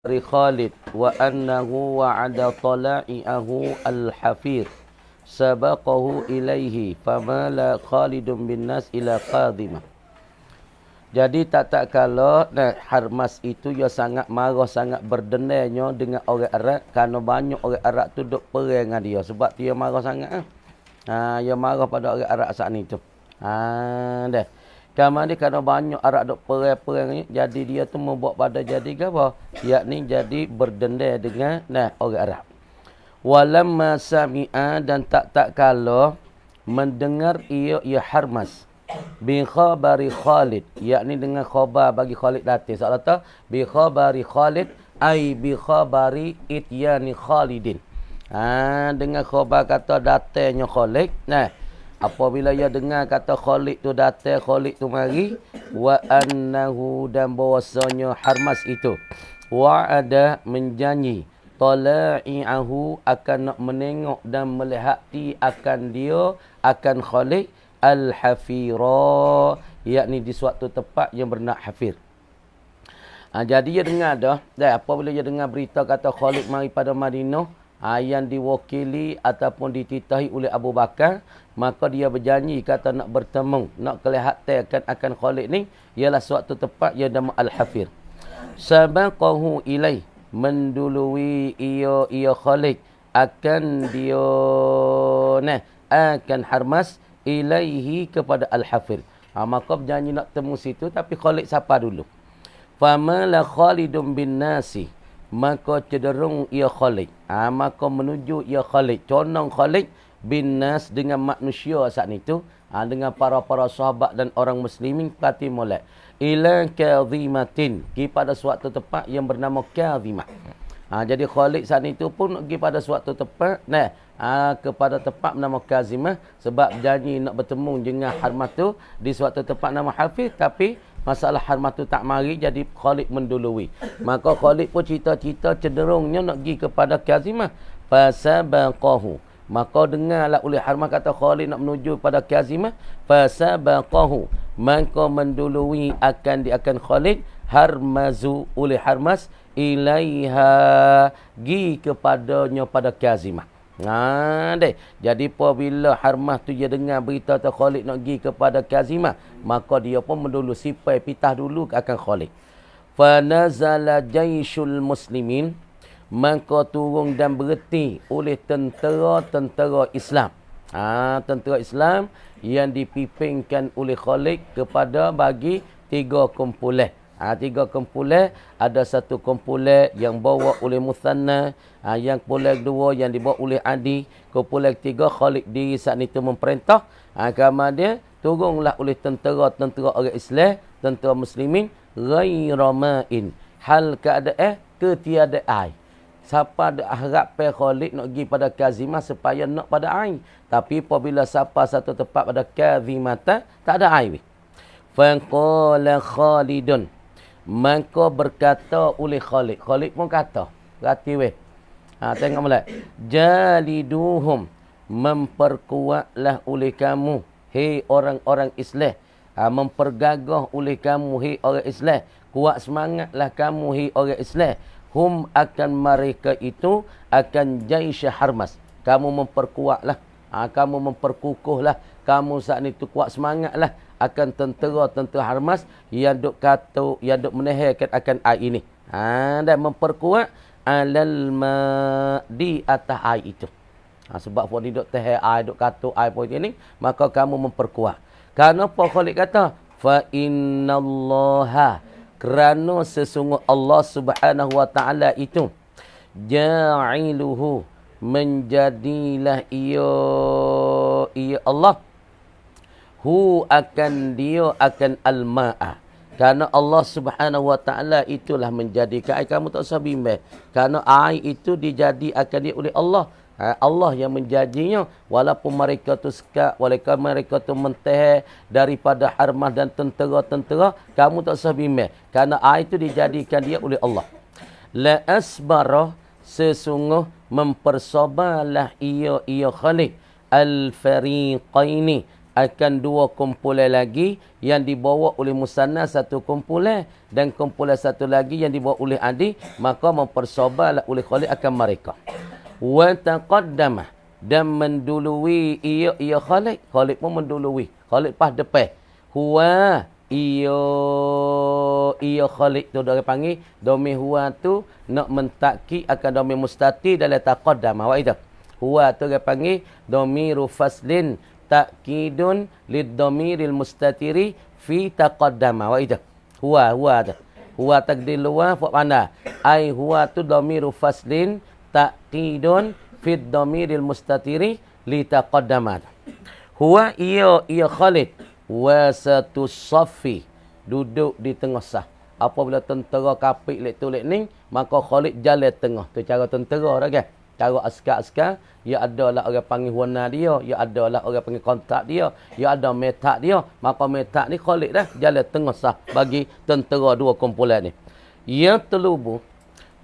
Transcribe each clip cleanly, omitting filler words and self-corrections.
Khalid wa annahu wa'ada tala'i'ahu al-hafir sabaqahu ilaihi famala Khalidun bin nas ila qadimah. Jadi tak kala Harmas itu dia sangat marah, sangat berdendanya dengan orang Arab kerana banyak orang Arab tu duk perang dengan dia sebab dia marah sangat dia marah pada orang Arab saat ni tu. Dah. Kamar ni kerana banyak Arab duk perang ni, jadi dia tu membuat pada jadi apa? Yakni jadi berdendam dengan orang Arab. Walamma sami'a dan tak kala mendengar ia Harmas bi khabari Khalid, yakni dengan khabar bagi Khalid datang. Soalan tu bi khabari Khalid ai bi khabari ityani Khalidin. Dengan khabar kata datangnya Khalid. Apabila ia dengar kata Khalid tu datang, Khalid tu mari, wa annahu dan bahwasanya Harmas itu wa'ada menjanji tala'i'ahu akan nak menengok dan melihati akan dia akan Khalid al-hafira, yakni di suatu tempat yang bernak hafir. Jadi dia dengar dah apabila dia dengar berita kata Khalid mari pada Madinah, yang diwakili ataupun dititahi oleh Abu Bakar, maka dia berjanji kata nak bertemu, nak kelihatan akan Khalid ni ialah suatu tempat yang nama Al-Hafir. Sabaqahu ilai, mendului ia Khalid akan dia akan Harmas ilaihi kepada Al-Hafir. Maka berjanji nak temu situ, tapi Khalid sapa dulu. Famala Khalidun bin nasi, maka cenderung ia Khalid. Maka menuju ia Khalid, condong Khalid bin nas dengan manusia saat itu, dengan para sahabat dan orang muslimin pati molek. Ila kadhimatin, kepada suatu tempat yang bernama Kadhimah. Jadi Khalid saat itu pun pergi pada suatu tempat, kepada tempat bernama Kadhimah, sebab janji nak bertemu dengan Harmas tu di suatu tempat nama Hafiz, tapi masalah Harmas tu tak mari, jadi Khalid mendului. Maka Khalid pun cita-cita cenderungnya nak pergi kepada Kadhimah. Fasabaqahu, maka dengarlah oleh Harmas kata Khalid nak menuju pada Kadhimah. Fasabaqahu, maka mendului akan Khalid Harmazu oleh Harmas ilaiha, gi kepadanya pada Kadhimah. Jadi apabila Harmas tu dia dengar berita tu Khalid nak pergi kepada Kadhimah, maka dia pun mendulu sipai pitah dulu akan Khalid. Fa nazala jaishul muslimin, maka turun dan berhenti oleh tentera Islam. Tentera Islam yang dipimpinkan oleh Khalid kepada bagi 3 kumpulan. 3 kumpulan, ada satu kumpulan yang bawa oleh Musanna, yang kumpulan kedua yang dibawa oleh Adi, kumpulan ketiga Khalid diri saat itu memperintah. Kemudian turunlah oleh tentera orang Islam, tentera muslimin, ghaira ma'in, hal keadaan ketiada air. Siapa ada harap Khalid nak pergi pada Kadhimah supaya nak pada air, tapi apabila siapa satu tempat pada Kadhimah tak ada air. Faqala Khalidun, maka berkata oleh Khalid pun kata, berarti tengok molek, jaliduhum, memperkuatlah oleh kamu hei orang-orang Islam, mempergagah oleh kamu hei orang Islam, kuat semangatlah kamu hei orang Islam, hum akan mereka itu akan jaish Harmas, kamu memperkuatlah, kamu memperkukuhlah, kamu saat itu kuat semangatlah akan tentera Harmas yang duk menahankan akan air ini. Dan memperkuat alal ma, di atas air itu. Sebab pun dia duk tahan air, duk katuk air pun ini, maka kamu memperkuat. Kenapa Khalid kata? Fa innallaha, kerana sesungguh Allah Subhanahu wa taala itu ja'iluhu, menjadilah ia Allah, hu akan dia akan al-ma'a, kerana Allah Subhanahu wa taala itulah menjadikan air. Kamu tak usah bimbang, kerana air itu dijadikan dia oleh Allah. Allah yang menjadinya, walaupun mereka tu sekat, walaupun mereka tu mentah daripada Harmas dan tentera-tentera, kamu tak usah bimbang, kerana air itu dijadikan dia oleh Allah. La asbara, sesungguh mempersabarlah ia Khalid al-fariqaini, akan dua kumpulan lagi yang dibawa oleh musanna satu kumpulan dan kumpulan satu lagi yang dibawa oleh adi, maka mempersoballah oleh Khalid akan mereka. Wa taqaddama, dan mendului ia Khalid pun mendului, Khalid pas depan. Huwa ia Khalid tu dia panggil dhamir huwa tu nak mentakid akan dhamir mustati dalam taqaddama. Wa itu huwa tu dia panggil dhamiru faslin ta'kidun lid-dhamiril mustatiri fi taqaddama. Wa itu huwa tu huwa takdir luar buat mana ai huwa tu dhamiru faslin ta'kidun fi dhamiril mustatiri li taqaddama. Huwa ia Khalid wasatus saffi, duduk di tengah saf. Apabila tentera kafir lek tu lek ni, maka Khalid jalan tengah. Tu cara tentera dah kan. Cara askar-askar, ia adalah orang panggil warna dia, ia adalah orang panggil kontrak dia, ia ada metak dia. Maka metak ni Khalid dah jalan tengah saf bagi tentera dua kumpulan ni. Ia telubu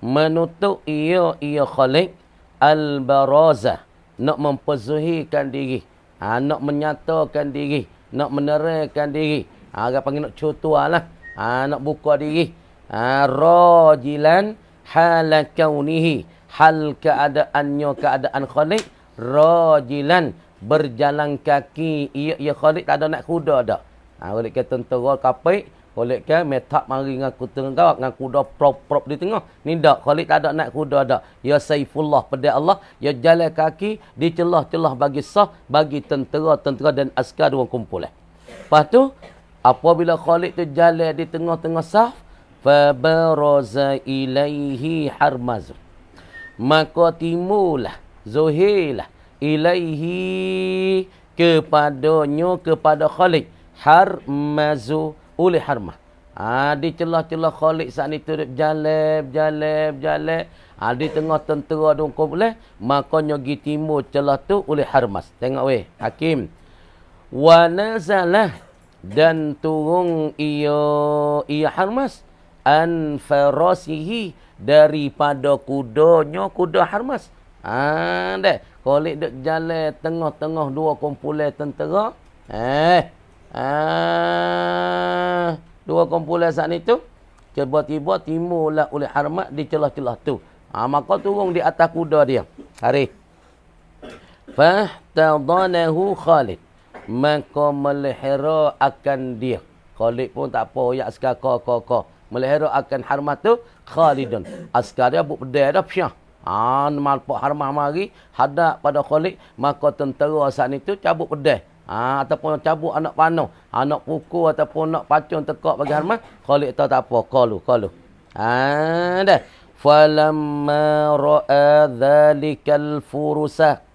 menutup ia Khalid al-baraza, nak memperzuhirkan diri, nak menyatakan diri, nak menerangkan diri. Orang panggil nak cutua lah. Nak buka diri. Rajilan hala kaunihi, hal keadaannya, keadaan Khalid rajilan, berjalan kaki. Ia Khalid tak ada nak kuda dah. Oleh ke tentera kafir, oleh ke metak mari dengan tengah dengan kuda prop di tengah. Ni dak Khalid tak ada nak kuda dak. Ya Saifullah pedai Allah, ya jalan kaki di celah-celah bagi sah, bagi tentera dan askar dua kumpulan. Lepas tu apabila Khalid tu jalan di tengah-tengah saf, fabaraza ilaihi Harmaz, maka timbullah, zuhirlah ilaihi kepadanya, kepada Khalid, Harmazu oleh Harmaz. Di celah-celah Khalid saat ni turut jalan. Di tengah tentera dua kumpulan, makanya gi timbul celah tu oleh Harmaz. Tengok weh Hakim. Wa nazalah, dan turun ia Harmaz an farasihi, daripada kudanya, kuda Harmaz. Dah Khalid duk jalan tengah-tengah dua kumpulan tentera. Dua kumpulan saat itu tiba-tiba timbullah oleh Harmaz di celah-celah tu. Maka turun di atas kuda dia. Hari fahtadanahu Khalid, maka melihara akan dia. Khalid pun tak apa, ya askar ka. Melihara akan Harmaz tu Khalidun. Askar dia buat pedai dah piah. Malpak Harmaz mari hadap pada Khalid, maka tentera saat itu cabut pedai. Ataupun cabut anak panah, anak pukul ataupun nak pacung tekak bagi Harmaz. Khalid tahu tak apa, qalu. Dah. Falamma ra'a dhalikal furusa,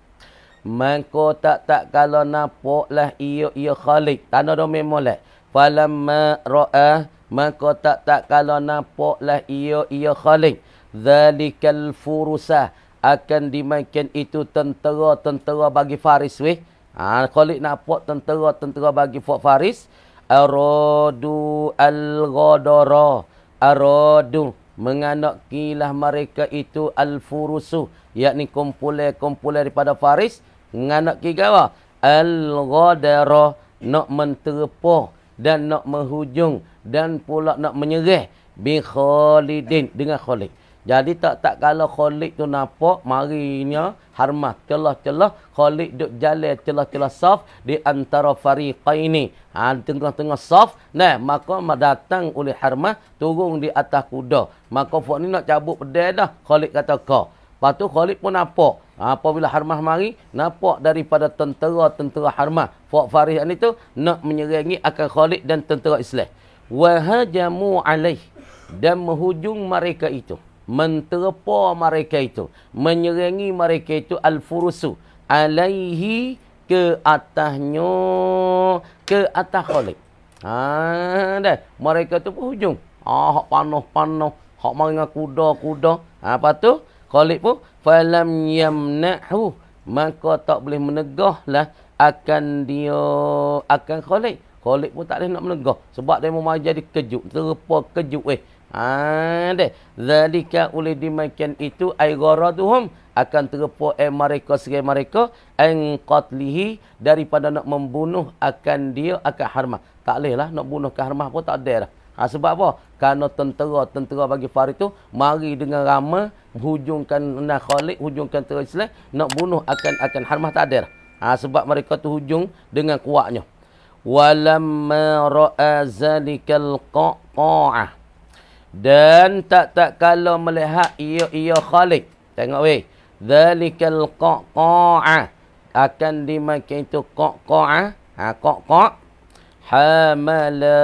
maka tak kalau nampaklah ia Khalid. Tanda dah memolek. Falamma ra'a, maka tak kalau nampaklah ia Khalid. Dhalikal furusa, akan dimainkan itu tentera bagi Faris weh. Khalid nampak tentera bagi Faris. Aradu al-ghadara, aradu menganakilah mereka itu al-furusu, yakni kumpulan daripada Faris, menganaki gawa al-ghadara, nak menterpa dan nak menghujung dan pula nak menyerah bi Khalidin, dengan Khalid. Jadi tak kalau Khalid tu nampak marinya Harmaz celah-celah, Khalid duk jalan celah-celah saf di antara fariqaini, tengah-tengah saf. Maka datang oleh Harmaz turun di atas kuda. Maka fak ni nak cabut pedai dah. Khalid kata ka. Lepas tu Khalid pun nampak. Apabila Harmaz mari, nampak daripada tentera Harmaz, fak Faris ni tu nak menyerangi akan Khalid dan tentera Islam. Wa hajamu alaih, dan menghujung mereka itu, menterpa mereka itu, menyerangi mereka itu al-furusu alaihi, ke atasnya, ke atas Khalid. Dah mereka tu pun hujung. Hak panah, hak mari dengan kuda. Apa tu? Khalid pun falam yamnahu, maka tak boleh menegahlah akan dia, akan Khalid. Khalid pun tak boleh nak menegah sebab dia mau jadi kejut, terpa kejut Zalika oleh dimakan itu ay gharaduhum, akan terpuk mereka serai mereka an qatlihi daripada nak membunuh akan dia akan harmah. Tak boleh lah nak bunuh ke harmah pun tak ada dah. Sebab apa? Kerana tentera bagi Faris tu mari dengan ramai hujungkan Khalid, hujungkan tentera Islam nak bunuh akan harmah tak ada dah. Sebab mereka tu hujung dengan kuatnya. Walamma ra'a zalikal qa'ah. Dan tak kalau melihat ia Khalid. Tengok weh. Zalikal qa'ah akan dimakan itu qa'ah. Qa'ah. Hamala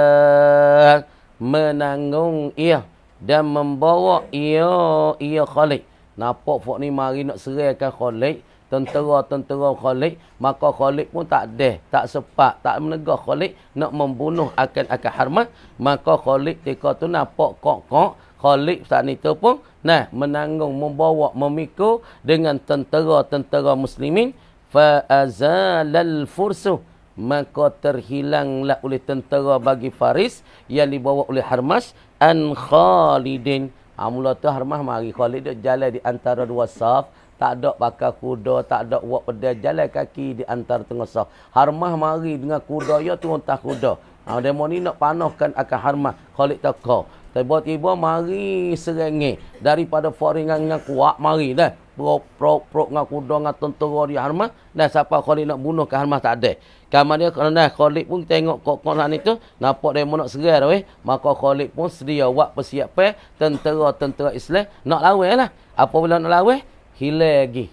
menanggung ia dan membawa ia Khalid. Nampak fok ni mari nak seraikan Khalid. Tentera Khalid, maka Khalid pun tak ada, tak sepak, tak menegah Khalid nak membunuh akan harmah, maka Khalid ketika tu nampak kok Khalid saat itu pun menanggung, membawa, memikul dengan tentera muslimin fa azalal fursu, maka terhilanglah oleh tentera bagi Faris yang dibawa oleh Harmas an Khalidin. Mula tu Harmas mari Khalid dia jalan di antara dua saf. Tak ada bakar kuda, tak ada buat pedal, jalan kaki di antara tengah saf. Harmah mari dengan kuda, ya turun tak kuda. Demo ni nak panahkan akan Harmah. Khalid takau. Tiba-tiba mari serengi. Daripada foringan yang kuat, mari dah. Prok dengan kuda, dengan tentera di Harmah. Dan siapa Khalid nak bunuh ke Harmah tak ada. Kamar dia, kerana Khalid pun tengok kok-kokan itu, nampak dia nak serai dah. Maka Khalid pun sedia buat persiapan tentera Islam nak lawan lah. Apabila nak lawan, hilang lagi.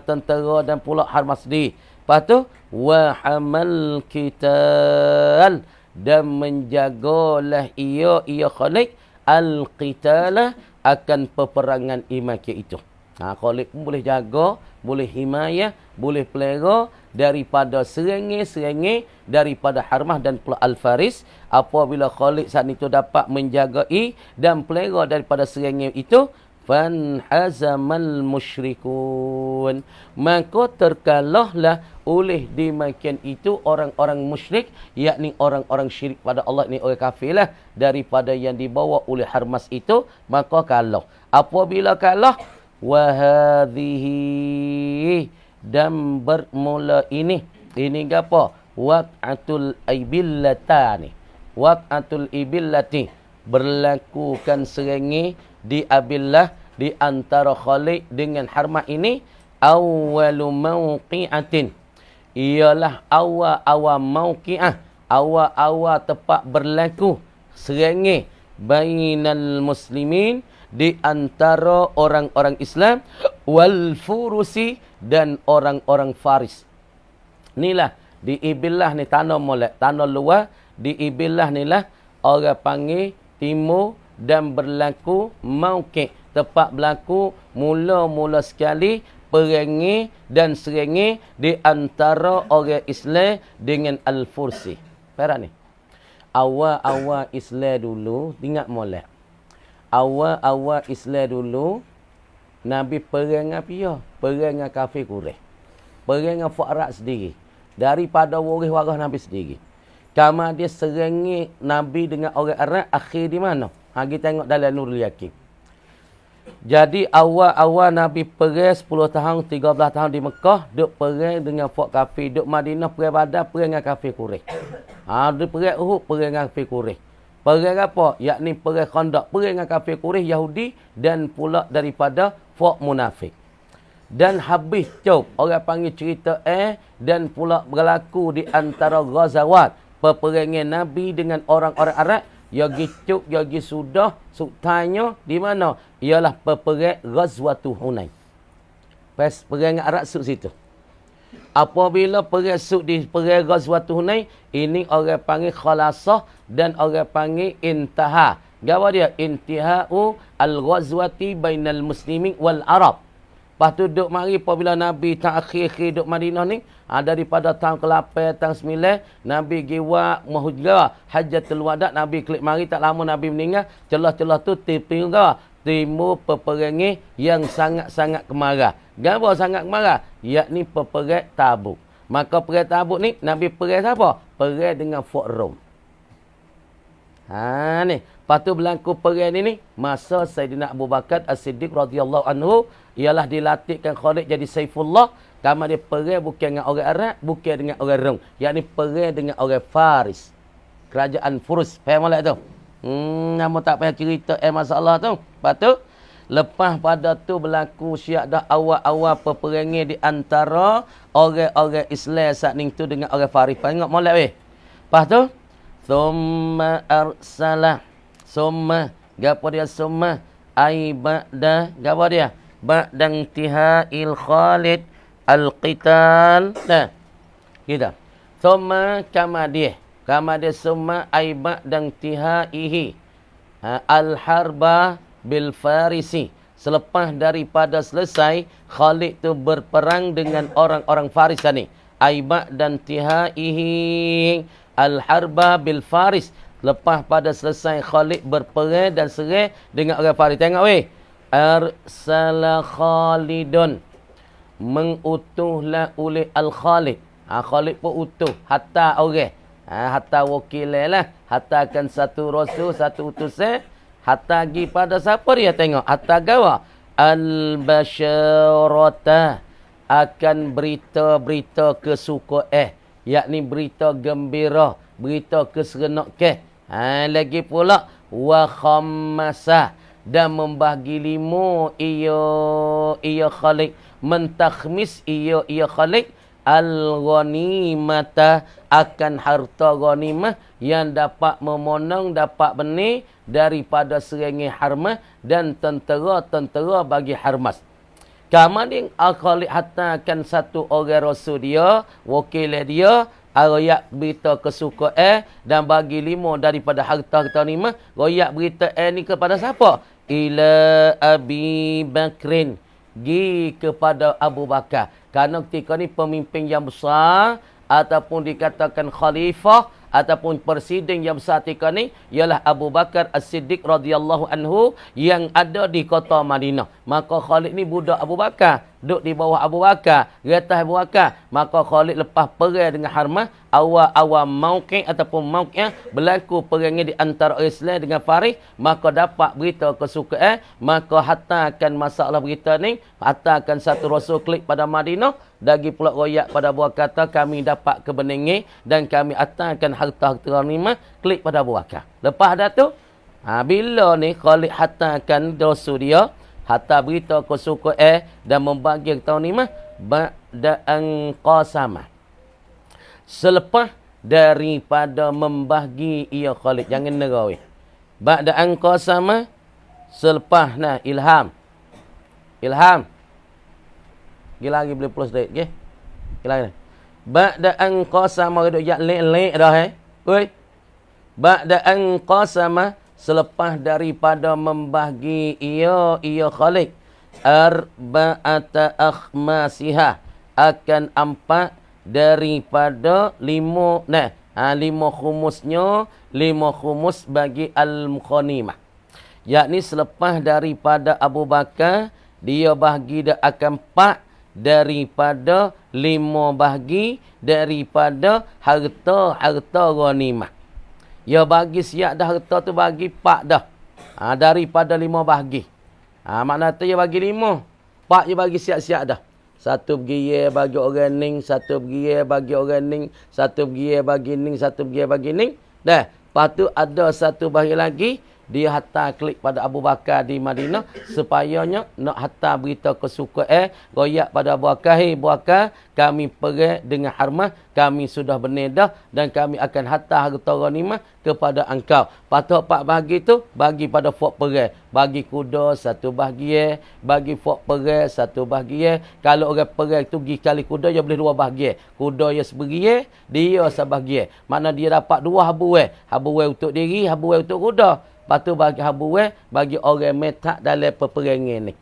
Tentera dan pula Harmas sendiri. Lepas tu, wa hamal qital, dan menjagalah ia Khalid al-qitala akan peperangan imaknya itu. Khalid pun boleh jaga, boleh himayah, boleh pelera daripada serangi daripada Harmah dan pula Al-Faris. Apabila Khalid saat itu dapat menjagai dan pelera daripada serangi itu, fanhazamal musyrikun, maka terkalahlah oleh dimakan itu orang-orang musyrik, yakni orang-orang syirik pada Allah, ni orang kafir lah, daripada yang dibawa oleh Harmas itu, maka kalah. Apabila kalah, wahadhihi, dan bermula ini apa? Waq'atul ibillatani, waq'atul ibillati, berlakukan serangi di Abillah di antara Khalid dengan Harmah ini, awwalu mawqi'atin, ialah awal mawqi'ah, awal tempat berlaku serangi bainal muslimin, di antara orang-orang Islam, wal furusi, dan orang-orang Faris. Inilah di Ibillah ni tanah luar, di Ibillah ni lah orang panggil timur, dan berlaku mauqi', tempat berlaku mula-mula sekali perangi dan serangi di antara orang Islam dengan Al-Fursi. Perak ni. Awal-awal Islam dulu, ingat molek. Awal-awal Islam dulu, Nabi perang apa ya? Perang dengan kafir Quraisy. Perang dengan Arab sendiri. Daripada waris-waris Nabi sendiri. Kama dia serangi Nabi dengan orang Arab, akhir di mana? Kita tengok dalam Nurul Yaqin. Jadi awal-awal Nabi perang 10 tahun, 13 tahun di Mekah, duk perang dengan folk kafir. Duk Madinah perang Badar, perang dengan kafir Quraisy. Duk perang Uhud, perang dengan kafir Quraisy. Perang apa? Yakni perang Khandaq, perang dengan kafir Quraisy, Yahudi, dan pula daripada folk munafik. Dan habis cop, orang panggil cerita dan pula berlaku di antara ghazawat, peperangan Nabi dengan orang-orang Arab. Yagi cuk, yagi sudah, tanya di mana? Ialah peperang Ghazwatul Hunain. Pas perang Arab suk situ. Apabila perang suk di perang Ghazwatul Hunain, ini orang panggil khalasah dan orang panggil intaha. Gawa dia intihau al-ghazwati bainal muslimin wal arab. Lepas tu duk mari apabila Nabi tak akhir duk Madinah ni, daripada tahun ke-8, tahun 9, Nabi giwa mahujrah Hajjatul Wada, Nabi klik mari tak lama Nabi meninggal, celah-celah tu timur peperangan yang sangat-sangat kemarah. Gapo sangat kemarah? Yakni peperang Tabuk. Maka perang Tabuk ni Nabi perang siapa? Perang dengan Fort Rom. Ni Lepas tu berlaku perang ini masa Sayyidina Abu Bakar As-Siddiq radhiyallahu anhu ialah dilatihkan Khalid jadi Saifullah. Kamar dia perang bukan dengan orang Arab, bukan dengan orang Rom. Yakni perang dengan orang Faris. Kerajaan Furs. Faham tak tu? Nama tak payah cerita masalah tu. Lepas tu lepas pada tu berlaku syiak dah awal-awal peperangan di antara orang-orang Islam saat ni tu dengan orang Faris. Tengok molek weh. Lepas tu thumma arsala summa, gapo dia summa? Ai ba'da, gapo dia? Ba'da intihail Khalid al-qital. Nah, kita. Summa kama dia summa ai ba'da intihaihi al-harba bil Farisi. Selepas daripada selesai Khalid tu berperang dengan orang-orang Faris ni. Ai ba'da intihaihi al-harba bil Faris. Lepas pada selesai Khalid berperang dan serang dengan orang Faris. Tengok weh. Arsala Khalidun. Mengutuhlah oleh Al-Khalid. Khalid pun utuh. Hatta orang. Hatta wakil lah. Hatta akan satu rasul, satu utusan. Hatta pergi pada siapa dia tengok. Hatta gawa. Al-Basyarata. Akan berita-berita kesukaan. Yakni berita gembira. Berita keserenak. Lagi pula wa khammasa dan membahagi lima ia Khalid mentakhmis ia Khalid al-ghanimata akan harta ghanimah yang dapat memonong dapat benih daripada serangan Harmas dan tentera-tentera bagi Harmas. Kemudian Khalid hantarkan satu orang rasul dia, wakil dia, royak berita kesukaan dan bagi lima daripada harta-harta ni mah. Royak berita ni kepada siapa? Ila Abi Bakrin. Gi kepada Abu Bakar. Kerana ketika ni pemimpin yang besar ataupun dikatakan khalifah ataupun presiden yang besar ketika ni ialah Abu Bakar As-Siddiq radhiyallahu anhu yang ada di kota Madinah. Maka Khalid ni budak Abu Bakar, duduk di bawah Abu Bakar, atas Abu Bakar. Maka Khalid lepas perang dengan Harmas, awal-awal mauqi' ataupun mauqi' berlaku perang di antara Islam dengan Faris, maka dapat berita kesukaan, maka hantarkan masalah berita ni, hantarkan satu rasul klik pada Madinah. Dagi pula royak pada Abu Bakar kata kami dapat kebeningan dan kami hantarkan harta-harta ghanimah klik pada Abu Bakar. Lepas dah tu, bila ni Khalid hantarkan dosa dia, hantar berita kesukaan dan membagi harta ghanimah ba'da an qasama. Selepas daripada membahagi ia Khalid, jangan nerawi. Ba'da an qasama, selepas ilham. Gila lagi boleh plus date, okey? Gila lagi. Ba'da an qasama duk yak lek-lek dah Oi. Ba'da an qasama, selepas daripada membahagi ia Khalid arba'ata akhmasiha, akan empat daripada lima khumusnya, lima khumus bagi al-ghanimah. Yakni selepas daripada Abu Bakar dia bahagi dia akan empat daripada lima bahagi daripada harta ghanimah. Ya bagi siap dah harta tu bagi empat dah. Daripada lima bahagi. Makna tu dia bagi lima. Empat dia bagi siap-siap dah. Satu pergi bagi orang ning, satu pergi bagi orang ning, satu pergi bagi ning, satu pergi bagi ning. Dah. Lepas tu ada satu bahagi lagi. Dia hantar klik pada Abu Bakar di Madinah supayanya nak hantar berita kesukaan royak pada Abu Bakar, "Hei Abu Bakar, kami perang dengan Harmas, kami sudah bernedah dan kami akan hantar harta ghanimah kepada engkau." Patut pak bahagi tu bagi pada fok perang, bagi kuda satu bahagian, bagi fok perang satu bahagian. Kalau orang perang tu pergi kali kuda dia boleh dua bahagian. Kuda dia sebahagian, dia sebahagian. Mana dia dapat dua habuan, habuan untuk diri, habuan untuk kuda. Lepas tu bagi habuan, bagi orang metak dalam peperangan ni.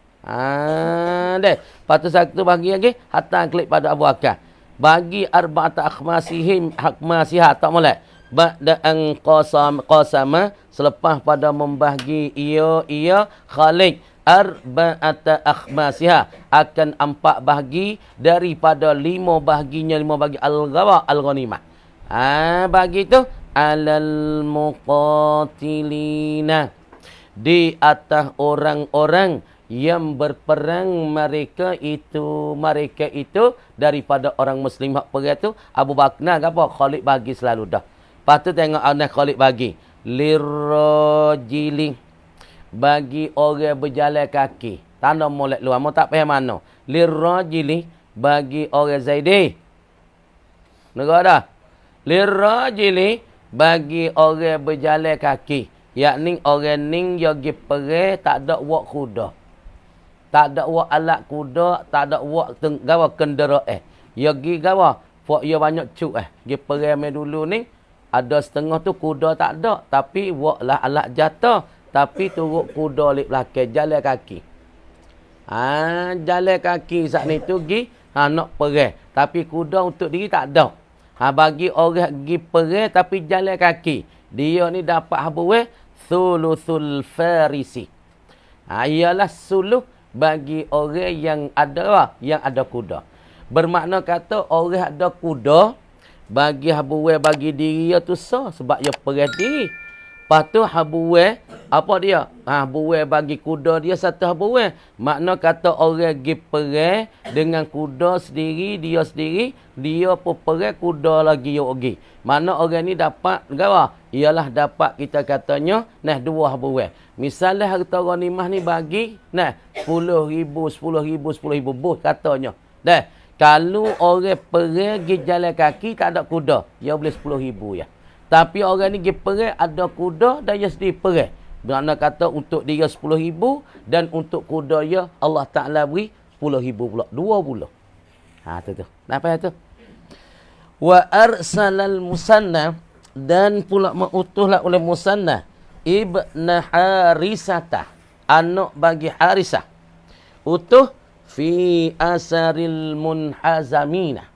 Deh. Lepas tu satu bagi lagi, hantar klik pada Abu Bakar. Bagi arba'ata akhmasiha, tak molek. Ba'da an qasama, selepas pada membahagi ia Khalid arba'ata akhmasiha, akan empat bahagi daripada lima bahaginya, lima bagi al-ghanimah. Bagi tu alal muqatilina, di atas orang-orang yang berperang mereka itu daripada orang muslim hak perang tu. Abu Bakar apa? Khalid bagi selalu dah. Lepas tu tengok anak Khalid bagi lirajili, bagi orang berjalan kaki. Tanda molek luar, mau tak faham mana. Lirajili, bagi orang Zaidi. Negara dah. Lirajili, bagi orang berjalan kaki. Yakni orang ning yang pergi perang tak ada wak kuda. Tak ada wak alat kuda, tak ada wak gawa kenderaan. Ya gi gawa, fok ya banyak cuk Gi perang dulu ni ada setengah tu kuda tak ada, tapi wak lah alat jatuh, tapi turut kuda lik belakang jalan kaki. Jalan kaki saat ni tu gi nak perang, tapi kuda untuk diri tak ada. Bagi orang gi perang tapi jalan kaki, dia ni dapat habuwe thuluthul farisi. Ialah suluh bagi orang yang ada kuda. Bermakna kata orang ada kuda bagi habuwe bagi diri dia tu sah sebab dia perang diri. Lepas tu habuwe apa dia? Habuwe bagi kuda dia satu habuwe. Makna kata orang pergi perang dengan kuda sendiri, dia pun perang kuda lagi yo pergi. Makna orang ni dapat gawa? Ialah dapat kita katanya dua habuwe. Misalnya harta ghanimah ni bagi 10,000 bos katanya. Dah. Kalau orang perang pergi jalan kaki tak ada kuda, dia boleh 10,000 ya. Tapi orang ni pergi perang ada kuda dan dia sendiri perang. Bermakna kata untuk dia 10,000 dan untuk kuda dia Allah Taala beri 10,000 pula, 20. Tu. Apa tu? Wa arsalal musanna, dan pula mengutuslah oleh Musanna ibn Harisata, anak bagi Harisah, utuh fi asaril munhazamina,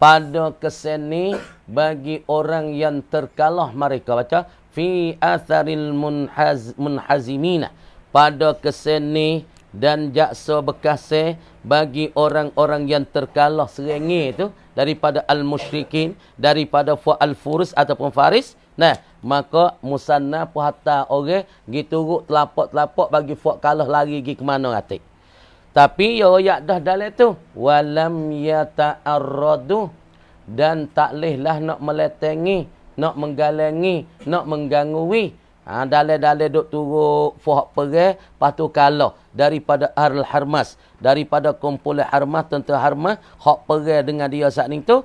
pada keseni bagi orang yang terkalah mereka. Baca fi asaril munhazimina, pada keseni dan jaksa bekase bagi orang-orang yang terkalah serengi itu daripada al-musyrikin, daripada al-furus ataupun faris. Maka Musanna pun hatta orang gitu telapak-telapak bagi fuak kalah lari pergi ke mana atik. Tapi ya dah dalam tu walam yata'arradu, dan tak lehlah nak meletengi, nak menggalengi, nak menggangui. Dalai-dalai duk turut fuak perang, patu kalah daripada Ahlul Harmas, daripada kumpulan Harmas, tentera Harmas hak perang dengan dia saat ni tu,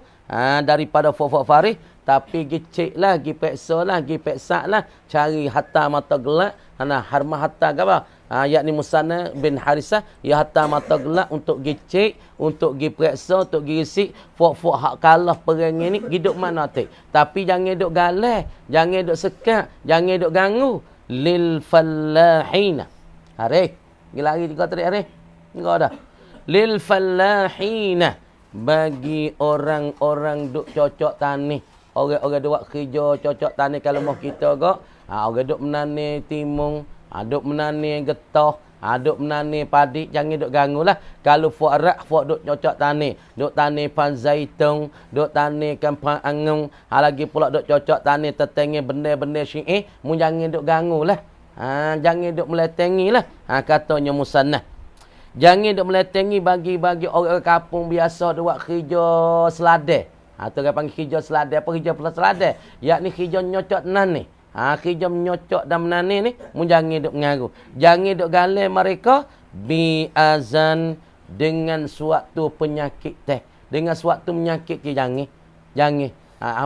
daripada fuak faris. Tapi gicik lah, gipeksa lah, gipeksa lah, cari hatta mata gelap. Harmah hatta apa? Yakni Musanna bin Harisah, ya hatta mata gelap untuk gicik, untuk gipeksa, untuk girisik. Fuak-fuak hak kalah perang ni, hidup mana tik. Tapi jangan duk galeh, jangan duk sekat, jangan duk ganggu. Lil fallahina. Hari, gila lagi 3 tarik hari. Enggak ada. Lil fallahina, bagi orang-orang duk cocok tani. Orang-orang duk kerja cocok tani kalau mau kita gak. Orang duk menani timun, duk menani getah, duk menani padi, jangan duk ganggulah. Kalau fuak duk cocok tani, duk tani pan zaitun, duk tani kampang angung, lagi pula duk cocok tani tetengi benda-benda syiih, mu jangan duk ganggulah. Jangan duk meletengilah. Katanya Musanna. Jangan duk meletengi bagi orang kampung biasa duk kerja selada. Tu orang panggil kerja selada, apa kerja pula selada? Yakni kerja nyocok nani. Kerja menyocok dan menani ni, mu jangan duk mengaruh. Jangan duk galai mereka bi azan, dengan suatu penyakit teh. Dengan suatu penyakit je jangan.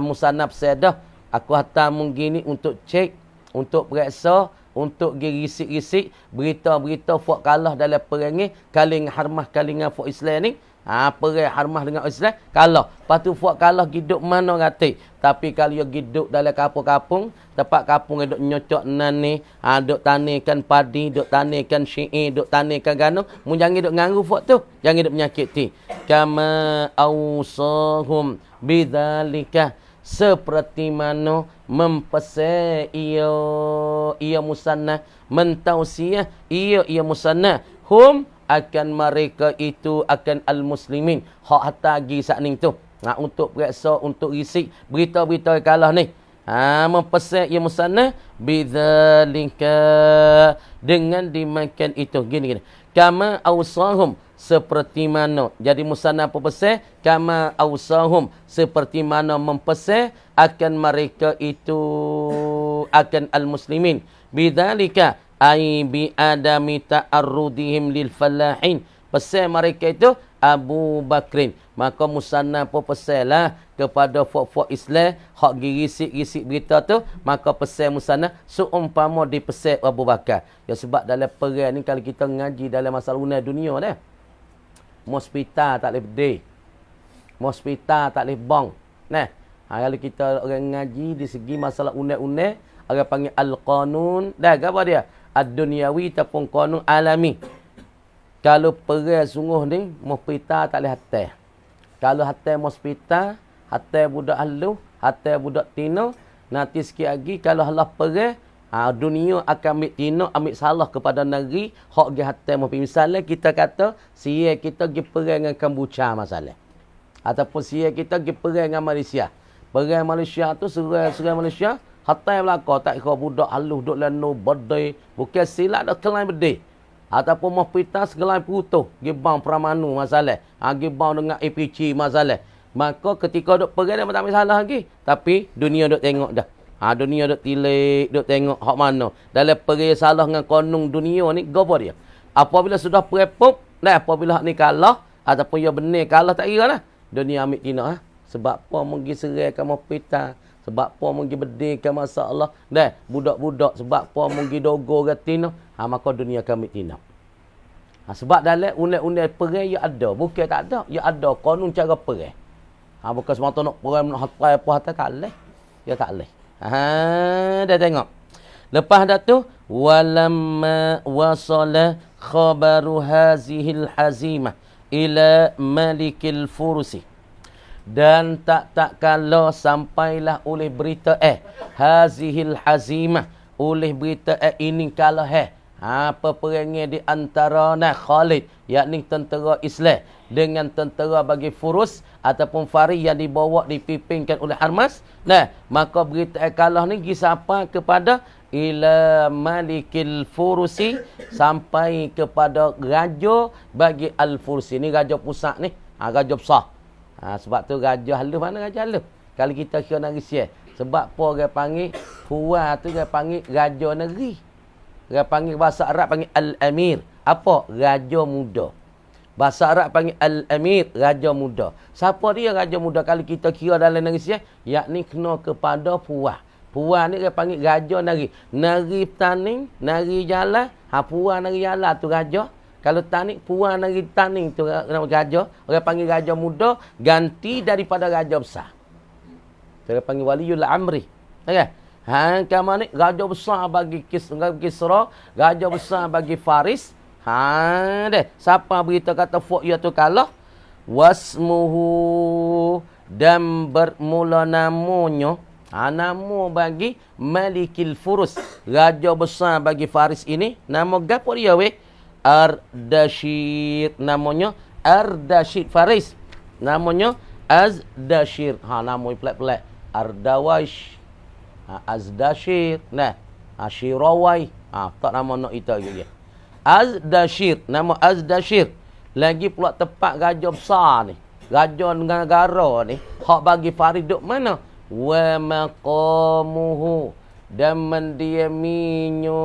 Musanna pesedah, aku hantar mu gini untuk cek, untuk periksa, untuk girisik-risik berita-berita fuak kalah dalam perang ni, kaling harmah kalingan fuak Islam ni. Perang harmah dengan Islam kalah. Lepas tu fuak kalah hidup mana ngatik. Tapi kalau dia hidup dalam kapung-kapung, tempat kapung duk nyocok nani, duk tanikan padi, duk tanikan syiih, duk tanikan ganu, mu jangan duk nganggu fuak tu, jangan duk menyakiti. Kama awsahum bidzalika, seperti mana mempesai ia Musanna, mentausiah ia Musanna hum, akan mereka itu, akan al-muslimin, hak hatta gi saat ni tu. Untuk periksa, untuk risik berita-berita kalah ni. Mempesan ia musanna bidzalika, dengan dimakan itu. Gini. Kama awsahum, seperti mana. Jadi musanna apa pesan? Kama awsahum, seperti mana mempesan akan mereka itu, akan al-muslimin. Bidzalika ai bi adami ta'arrudihim lil falahin. Pesan mereka itu Abu Bakrin. Maka musanna pun pesanlah kepada fok-fok Islam hak girisik-gisik berita tu, maka pesan musanna seumpama di pesan Abu Bakar. Ya sebab dalam perang ni kalau kita ngaji dalam masalah unar dunia dah. Hospital tak boleh berdiri. Hospital tak boleh bang. Nah, kalau kita orang ngaji di segi masalah unar-unar, orang panggil al-qanun. Dah apa dia? Ad-dunyawi ataupun qanun alami. Kalau perang sungguh ni, hospital tak boleh hatai. Kalau hatai hospital, hatai budak halu, hatai budak tino, nanti sikit lagi kalau halah perang, dunia akan ambil tino, ambil salah kepada negeri, hak gi hatai mopi. Misalnya kita kata, sia kita gi perang dengan Kamboja masalah. Ataupun sia kita gi perang dengan Malaysia. Perang Malaysia tu, serang Malaysia, hatai belaka, tak kira budak halu, duk lano, badai, bukan silap dah kelai bedih. Ataupun hospital segelai putuh, gibang Pramanu masalah. Gibang dengan APC masalah. Maka ketika duk pergi dia tak ambil salah lagi. Tapi dunia duk tengok dah. Dunia duk tilik, duk tengok hak mana. Dalam pergi salah dengan konung dunia ni, apa dia? Apabila sudah perepuk, apabila hak ni kalah, ataupun ia benar kalah, tak kira lah. Dunia ambil tina. Sebab apa pergi seraikan hospital. Sebab apa pergi berdirikan masalah. Budak-budak. Sebab apa pergi dogo ke tina. Maka dunia kami tina. Sebab dalam undang-undang perang ia ada. Bukan tak ada. Ia ada konun cara perang. Bukan semata nak perang, nak hatai apa hatai, tak boleh. Ya tak boleh. Dah tengok. Lepas dah tu, walamma wasala khabaru hazihil hazimah ila malikil furusi. Dan tak kala sampailah oleh berita hazihil hazimah, oleh berita ini kalah peperangan di antara Khalid, yakni tentera Islam dengan tentera bagi Furus ataupun Fari yang dibawa dipimpinkan oleh Harmas. Maka berita kalah ni disapa kepada ila malikil furusi, sampai kepada raja bagi al-Fursi. Ni raja pusat ni, raja besar. Sebab tu raja halus, mana raja halus? Kalau kita kira negeri siap. Sebab apa orang panggil Fuwa tu dia panggil raja negeri. Dia panggil bahasa Arab panggil al-amir. Apa? Raja muda. Bahasa Arab panggil al-amir, raja muda. Siapa dia raja muda kalau kita kira dalam negeri siap? Yakni kena kepada Fuwa. Fuwa ni dia panggil raja negeri. Negeri Taning, negeri jalan, Fuwa negeri jalan tu raja. Kalau Taning, Puan negeri Taning tu nama raja. Orang panggil raja muda, ganti daripada raja besar. Orang panggil waliul amri. Okay? Kamu ni raja besar bagi Kisra, raja besar bagi Faris. Deh. Siapa berita kata Fu'ya tu kalah? Wasmuhu, dan bermula namanya. Nama bagi Malikil Furus, raja besar bagi Faris ini. Nama gapo dia weh? Ardashir, namanya Ardashir. Faris namanya Azdashir. Nama pelik-pelik. Ardawash, Azdashir, Shirawai. Tak nama nak itu je. Azdashir, nama Azdashir. Lagi pula tempat raja besar ni, raja negara ni, hak bagi Faris duk mana? Wa maqamuhu, dan mendiaminya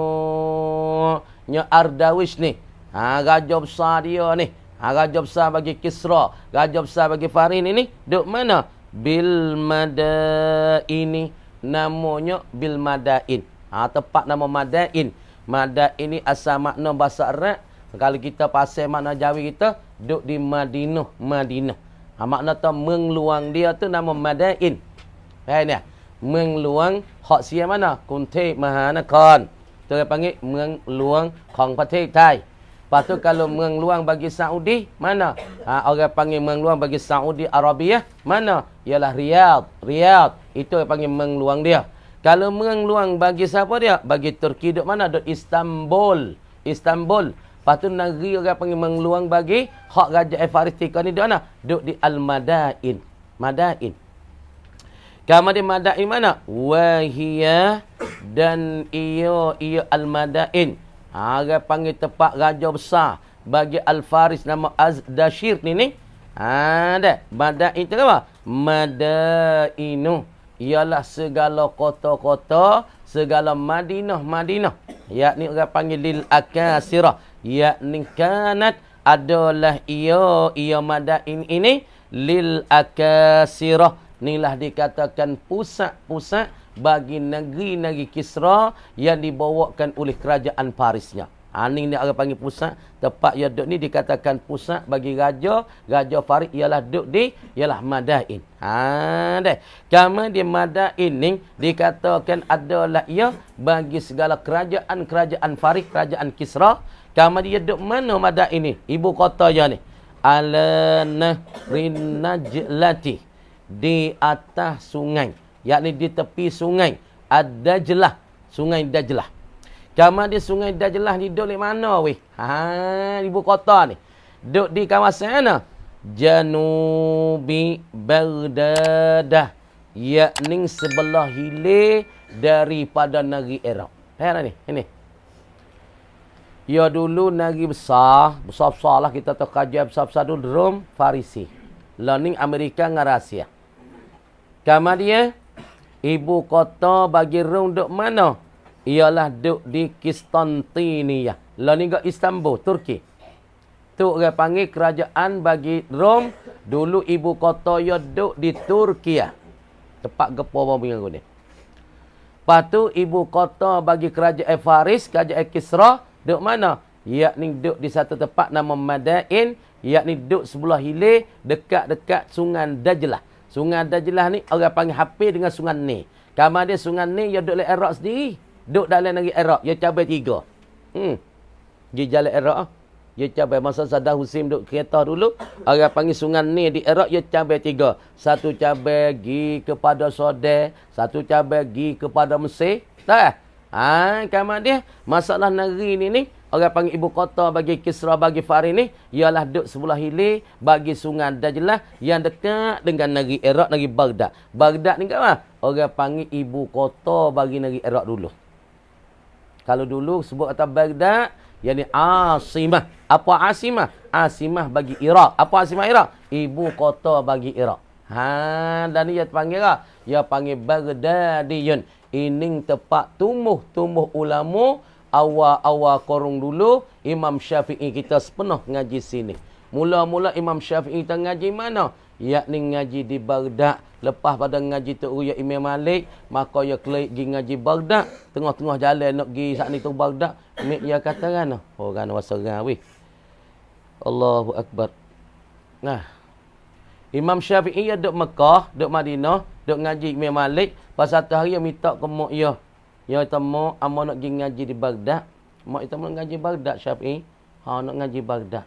Ardawish ni. Raja besar dia ni. Raja besar bagi Kisra, raja besar bagi Farin ini duk mana? Bil Madaini, namanya Bil Madain. Tempat nama Madain. Madain ini asal makna bahasa Arab. Kalau kita pasal makna Jawi kita, duk di Madinah. Makna tu mengeluang dia tu nama Madain. Ni mengeluang hak sia mana? Kunti Mahanakan. Tu dia panggil mengeluang Kong Patih Thai. Lepas tu kalau mengeluang bagi Saudi, mana? Orang panggil mengeluang bagi Saudi Arabia, mana? Ialah Riyadh. Itu orang panggil mengeluang dia. Kalau mengeluang bagi siapa dia? Bagi Turki, duk mana? Duk Istanbul. Lepas tu negeri orang panggil mengeluang bagi hak Raja Faris ni duk mana? Duk di Al-Madain. Kemudian madain mana? Wahiyah dan ia al-madain. Orang panggil tempat raja besar bagi Al-Faris nama Az-Dashir ni. Ada. Madain tu apa? Madainu. Ialah segala kota-kota, segala Madinah. Yakni orang panggil lil akasirah. Yakni kanat adalah ia madain ini lil akasirah. Inilah dikatakan pusat-pusat bagi negeri-negeri Kisra yang dibawakan oleh kerajaan Parisnya. Ini orang panggil pusat. Tempat yang duduk ni dikatakan pusat bagi raja. Raja Faris ialah duduk di ialah Madain. Kemudian Madain ni dikatakan adalah ia bagi segala kerajaan-kerajaan Faris, kerajaan Kisra. Kemudian duduk mana Madain ni? Ibu kota je ni. Ala nahrin najlati. Di atas sungai. Yakni di tepi sungai. Ad-Dajlah. Sungai Dajlah. Kemudian sungai Dajlah ni duduk di mana weh? Ibu kota ni. Duduk di kawasan mana? Janubi Baghdad. Yakni sebelah hilir daripada negeri Iraq. Ni. Ini. Ya dulu negeri besar. Besar-besar lah kita tahu kajian besar-besar dulu. Rom, Farisi. Lalu Amerika dengan Rusia. Kemudian ibu kota bagi Rom duduk mana? Ialah duduk di Konstantinia. Lalu ke Istanbul, Turki. Tu orang panggil kerajaan bagi Rom. Dulu ibu kota ia duduk di Turki. Tempat gepo punya ni. Lepas tu ibu kota bagi kerajaan Faris, kerajaan Kisra, duduk mana? Yakni duduk di satu tempat nama Madain. Yakni duduk sebelah hilir dekat-dekat sungai Dajlah. Sungai Dajlah ni orang panggil hampir dengan sungai ni. Kemudian sungai ni ia duduk di Iraq sendiri. Duduk dalam negeri Iraq. Ia cabai 3. Dia jalan Iraq. Ia cabai. Masa Saddam Hussein duduk kereta dulu. Orang panggil sungai ni di Iraq. Ia cabai 3. Satu cabai pergi kepada Sudan. Satu cabai pergi kepada Mesir. Tak? Kemudian masalah negeri ni. Orang panggil ibu kota bagi Kisra bagi Faris ni. Ialah duduk sebelah hilir bagi sungai Dajlah. Yang dekat dengan negeri Iraq, negeri Baghdad. Baghdad ni kat mana? Orang panggil ibu kota bagi negeri Iraq dulu. Kalau dulu sebut kata Baghdad, yakni Asimah. Apa Asimah? Asimah bagi Iraq. Apa Asimah Iraq? Ibu kota bagi Iraq. Dan ni dia panggil apa? Dia panggil Baghdadiyun. Ini tempat tumbuh ulama awal-awal korong dulu. Imam Syafi'i kita sepenuh ngaji sini. Mula-mula Imam Syafi'i kita ngaji mana? Yakni ngaji di Baghdad. Lepas pada ngaji tu Uya Imam Malik, maka ia kelik pergi ngaji Baghdad. Tengah-tengah jalan nak pergi saat ni tu Baghdad. Mik dia kata kan, oh kan waserang weh. Allahu Akbar. Nah. Imam Syafi'i duduk Mekah, duduk Madinah, duduk ngaji Imam Malik. Pas satu hari dia minta ke mak dia. Dia kata, mak, amak nak pergi ngaji di Baghdad. Mak kita nak ngaji Baghdad Syafi'i. Nak ngaji Baghdad.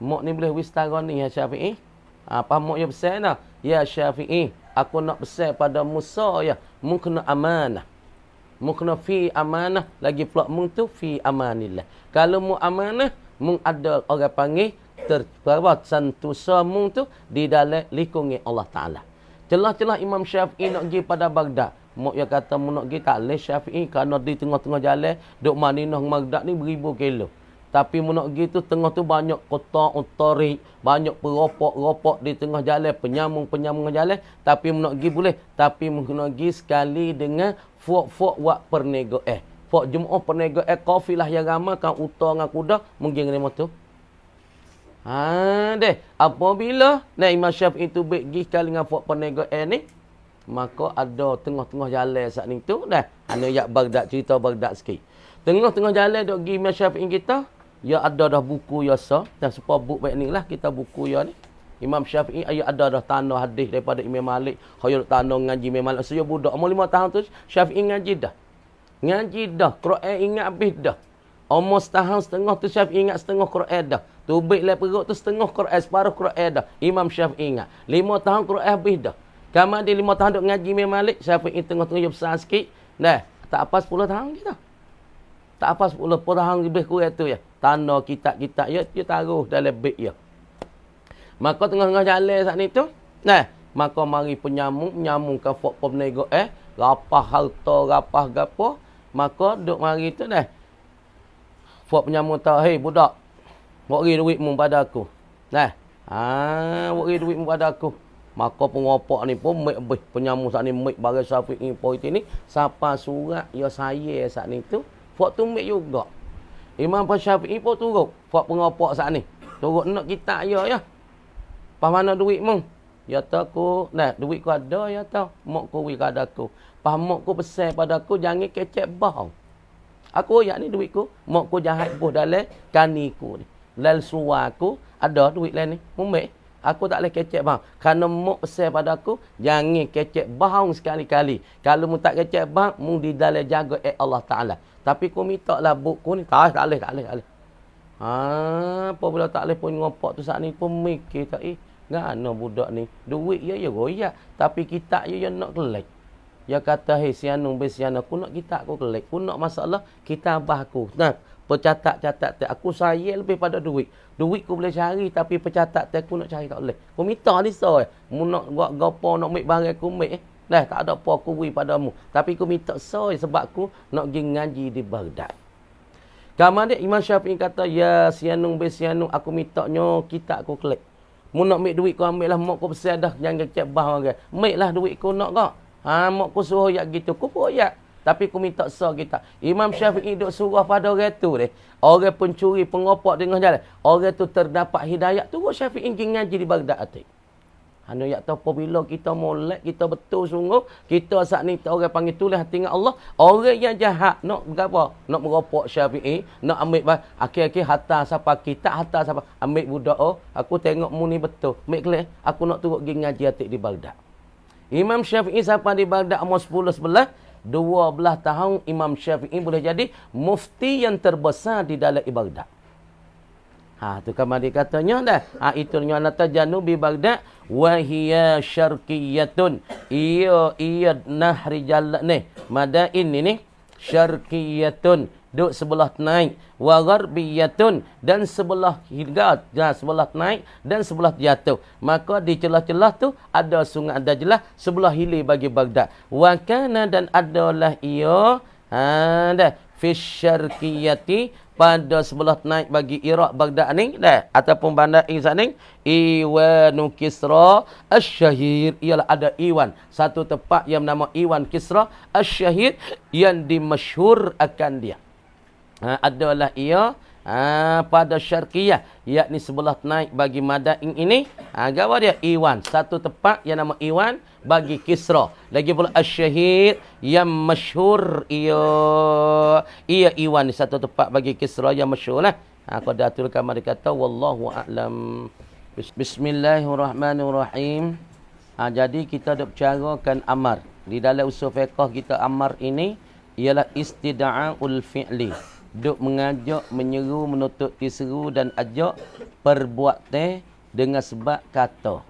Mak ni boleh wistara ni ya Syafi'i. Apa mak dia pesan dah? Ya Syafi'i, aku nak pesan pada Musa ya. Mu kena amanah. Mu kena fi amanah. Lagi pula mu tu fi amanillah. Kalau mu amanah, mu ada orang panggil santusa mu tu di dalam lingkungan Allah Ta'ala. Celah-celah Imam Syafi'i nak pergi pada Baghdad. Mak dia kata mu nak pergi tak boleh Syafi'i. Kerana di tengah-tengah jalan, duk Madinah Baghdad ni beribu kilo. Tapi mu nak pergi tu tengah tu banyak kota utari, banyak peropok-ropok di tengah jalan, penyambung-penyambung jalan. Tapi mu nak pergi boleh. Tapi mu nak pergi sekali dengan fok-fok wak perniagaan. Fok jemaah perniagaan kafilah yang ramai kan uta dengan kuda, mungkin dengan motor. Deh. Apabila Imam Syafi'i tu pergi sekali dengan fok perniagaan ni, maka ada tengah-tengah jalan saat ni tu dah. Ana yak Baghdad, cerita Baghdad sikit. Tengah-tengah jalan dok pergi Imam Syafi'i kita, ya ada dah buku ya sah. Dan supaya buku baik ni lah kita buku ya ni. Imam Syafi'i ayat ada dah tanah hadis daripada Imam Malik. Hayat tanah ngaji Imam Malik. Saya budak umur 5 tahun tu Syafi'i ngaji dah. Ngaji dah. Quran ingat habis dah. Umur setahun setengah tu Syafi'i ingat setengah Quran dah. Tubik lah perut tu setengah Quran, separuh Quran dah. Imam Syafi'i ingat. 5 tahun Quran habis dah. Kemudian 5 tahun duk ngaji Imam Malik. Syafi'i tengah-tengah besar sikit. Dah. Tak apa 10 tahun kita. Tak apa 10 tahun lebih kurang tu ya. Tanah kitab-kitab ya, dia taruh dalam beg ya. Maka tengah-tengah jalan saat ni tu, nah, maka mari penyamung kan fok pemnego rapah harta, rapah gapo, maka duk mari tu dah. Fok penyamung tahu, "Hei budak, bagi duitmu pada aku." Nah. Bagi duitmu pada aku. Maka pengopak ni pun penyamung saat ni mik bagi Syafi'i poiti ni, siapa surat ya saya saat ni tu, fok tu mik juga. Imam Syafi'i pun turut, fok pengopak saat ni. Turut nak kita ya. Pas mana duitmu? Ya tahu aku, nah duit ku ada ya tahu. Mak ku wi kada aku. Pas mak ku pesan pada aku jangan kecek bah. Aku yak ni duit ku, mak ku jahat buh dalam kani ku ni. Lal suar aku ada duit lain ni. Mumek aku tak boleh kecek bah. Kerana mak pesan pada aku jangan kecek bah sekali-kali. Kalau mu tak kecek bah, mu di dalam jaga Allah Taala. Tapi ku minta lah buku ni tak boleh. Apabila tak boleh pun ngopak tu saat ni pun mikir tak ngana budak ni duit ya royak tapi kita ya nak kelek. Ya kata hei sianung besian aku nak kita aku kelek. Aku nak masalah kita abah aku. Nah, percatat aku saya lebih pada duit. Duit aku boleh cari tapi percatat aku nak cari tak boleh. Aku minta ni soy. Mu nak buat gapo nak ambil barang aku ambil Dah tak ada apa aku beri padamu. Tapi aku minta soy sebab aku nak pergi ngaji di Baghdad. Kemudian Imam Syafi'i kata, ya sianung besianung aku mintanya kita aku kelek. Mu nak ambil duit kau ambil lah. Mak ku pesan dah. Jangan cek bah orang. Ambil lah duit ku nak kau. Mak ku suruh yak gitu. Ku pun yak. Tapi ku minta sah kita. Imam Syafi'i duk suruh pada orang tu deh. Orang pencuri, pengopak dengan jalan. Orang tu terdapat hidayah. Turut Syafi'i pergi ngaji di Baghdad atik. Hanya yak tahu apabila kita molek, kita betul sungguh. Kita saat ni orang panggil tulis hati dengan Allah. Orang yang jahat nak berapa? Nak meropok Syafi'i. Nak ambil akhir-akhir harta siapa kita, harta siapa. Ambil budak aku tengok mu ni betul. Ambil kelih. Aku nak turut pergi ngaji atik di Baghdad. Imam Syafi'i sampai di Baghdad umur 10-11. 12 tahun Imam Syafi'i boleh jadi mufti yang terbesar di dalam Baghdad. Tu kan dia katanya dah. Itu nya janubi Baghdad wa hiya syarqiyatun. Ia nahri jalan ni. Madain ni syarqiyatun. Duk sebelah naik. Wa gharbiyatun. Dan sebelah hingga. Sebelah naik dan sebelah jatuh. Maka di celah-celah tu ada sungai Dajlah. Sebelah hilir bagi Baghdad. Wa kana dan adalah ia. Dah. Fisyarqiyati. Pada sebelah naik bagi Iraq Baghdad ni dah ataupun bandar Iwan ni Iwanu Kisra Asy-Syahir ialah ada Iwan satu tempat yang nama Iwan Kisra Asy-Syahir yang dimasyhur akan dia adalah ia pada Syarqiyah yakni sebelah naik bagi Madain ini gawa dia Iwan satu tempat yang nama Iwan bagi Kisra lagi pula Asy-Syahir yang masyhur ia Iwan ni satu tempat bagi Kisra yang masyhur lah qadatul kama dikata wallahu a'lam. Bismillahirrahmanirrahim. Jadi kita dak bicarakan amar di dalam usul fiqh kita amar ini ialah istida'aul fi'li duk mengajak, menyeru, menuntut diseru dan ajak perbuatan dengan sebab kata.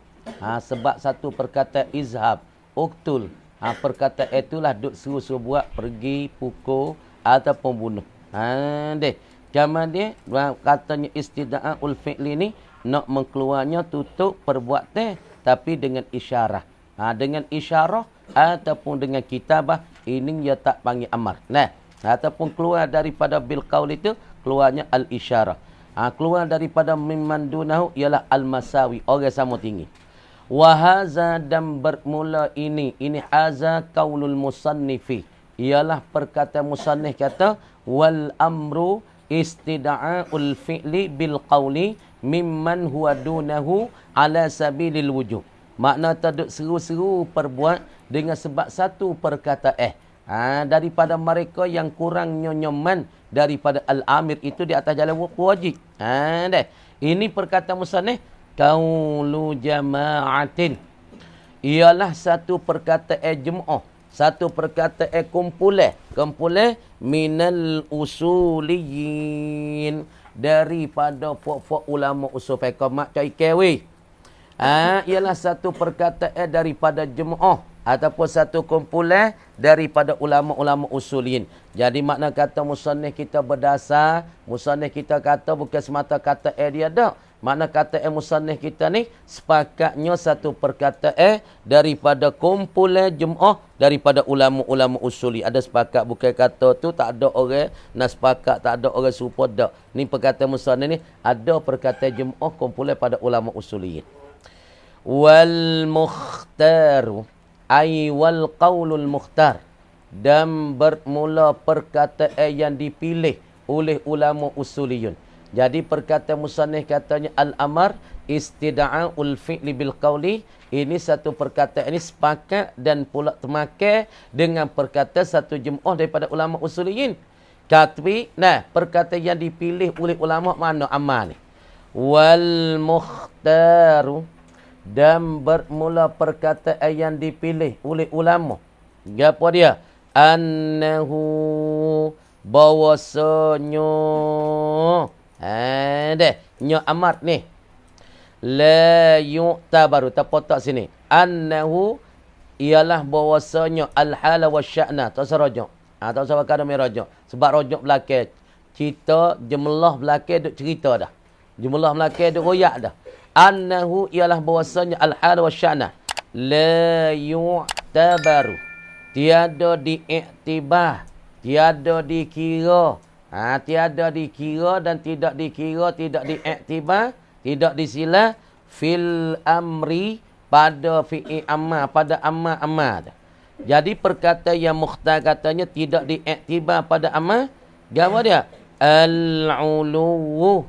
Sebab satu perkataan izhab, uktul. Perkataan itulah duk suruh buat pergi, pukul ataupun bunuh. Deh. Zaman dia katanya istida'aul fi'li ni nak mengkeluarnya tutup perbuatan tapi dengan isyarat. Dengan isyarat ataupun dengan kitabah ini dia tak panggil amar. Nah, ataupun keluar daripada bil qaul itu keluarnya al isyarah. Keluar daripada mimman dunahu ialah al masawi, orang sama tinggi. Wa haza dan bermula ini haza qaulul musannifi ialah perkataan musannif kata wal amru istida'aul fi'li bil qauli mimman huwa dunahu ala sabilil wujub. Makna taduk seru-seru perbuat dengan sebab satu perkataan daripada mereka yang kurang nyoman daripada al-amir itu di atas jalan wajib. Dah. Ini perkataan musannif qaulu jama'atin. Ialah satu perkataan jemaah, satu perkataan kumpulan minal usuliyin daripada puak-puak ulama usul fiqh mak cai kewe. Ialah satu perkataan daripada jemaah ataupun satu kumpulan daripada ulama-ulama usulin. Jadi makna kata musannif kita berdasar, musannif kita kata bukan semata kata dia dak, Makna kata musannif kita ni sepakatnya satu perkataan daripada kumpulan jemaah daripada ulama-ulama usuli. Ada sepakat bukan kata tu tak ada orang nak sepakat, tak ada orang serupa dak. Ni perkataan musannif ni ada perkataan jemaah kumpulan pada ulama usuliyin. Wal mukhtar ay wal qaulul mukhtar, dan bermula perkataan yang dipilih oleh ulama usuliyun. Jadi perkataan musannif katanya al-amar istida'aul fi'li bil qawli, ini satu perkataan ini sepakat dan pula termakai dengan perkataan satu jemaah daripada ulama usuliyin. Tapi perkataan yang dipilih oleh ulama mana amal ni? Wal mukhtaru, dan bermula perkataan yang dipilih oleh ulama. Apa dia? Annahu, bahwasanya nya amat ni la yu'tabaru, terpotak sini. Annahu ialah bahwasanya al-hala wa sya'na. Tak usah rojok. Tak usah pakai nama rojok. Sebab rojok belakang cerita, jemelah belakang duk cerita dah. Jemelah belakang duk royak dah. Annahu ialah bahwasanya al-hala wa sya'na la yu'tabaru, tiada diiktibar, tiada dikira. Tiada dikira dan tidak dikira, tidak diiktibar, tidak disila fil amri, pada fi'i amma, pada amma. Jadi perkataan yang mukhtar katanya tidak diiktibar pada amma. Apa dia? Al-uluwu,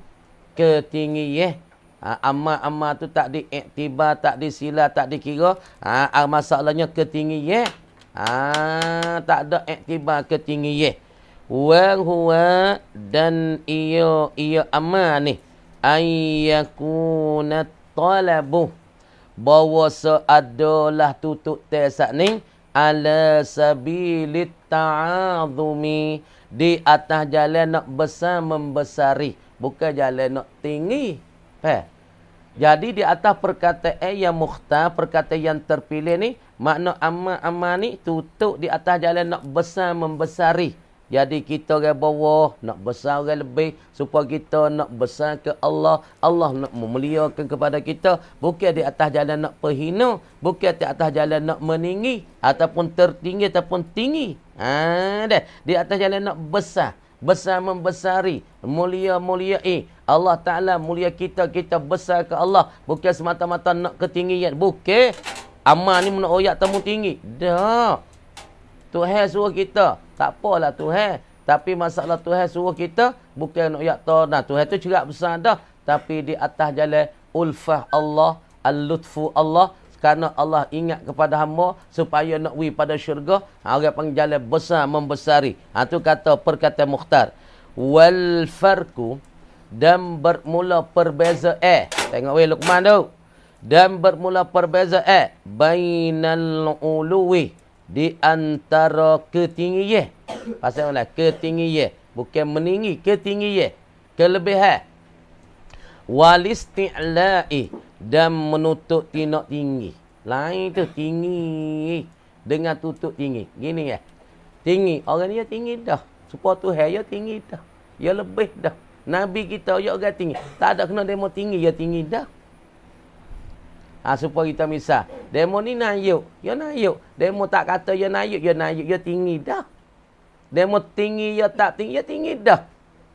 ketinggian. Amma tu tak diiktibar, tak disila, tak dikira. Masalahnya ketinggian. Tak ada iktibar ketinggian. Wa huwa, dan ia amma ni ayyakuna talabu, bahawa seadalah tutup tesak ni ala sabilit ta'azumi, di atas jalan nak besar membesari, bukan jalan nak tinggi. Jadi di atas perkataan yang mukhtar, perkataan yang terpilih ni, makna amma ni tutup di atas jalan nak besar membesari. Jadi kita orang bawah nak besar orang lebih, supaya kita nak besar ke Allah, Allah nak memuliakan kepada kita, bukan di atas jalan nak perhina, bukan di atas jalan nak meninggi ataupun tertinggi ataupun tinggi. Di atas jalan nak besar, besar membesari, muliai Allah Taala, mulia kita besar ke Allah, bukan semata-mata nak ketinggian, bukan. Amal ni nak royak temu tinggi. Dah. Tuhan suruh kita, tak apalah Tuhan. Tapi masalah Tuhan suruh kita, bukan nak royak ta. Tuhan tu cerak besar dah. Tapi di atas jalan ulfah Allah, al-lutfu Allah. Kerana Allah ingat kepada hamba supaya nak pergi pada syurga. Orang panggil jalan besar membesari. Tu kata perkataan mukhtar. Wal farku, dan bermula perbezaan. Tengok weh Luqman tu. Dan bermula perbezaan bainal uluwi, di antara ketinggian. Pasal mana? Ketinggian. Bukan meninggi, ketinggian. Kelebihan. Wal isti'la'i, dan menutup tindak tinggi. Lain tu tinggi dengan tutup tinggi. Gini ya. Tinggi. Orang ni ya tinggi dah. Supaya Tuhan ya tinggi dah. Ya lebih dah. Nabi kita ya orang tinggi. Tak ada kena demo tinggi, ya tinggi dah. Supaya kita misal, demo ni nayuk, ya nayuk. Demo tak kata ya nayuk, ya tinggi dah. Demo tinggi, ya tak tinggi, ya tinggi dah.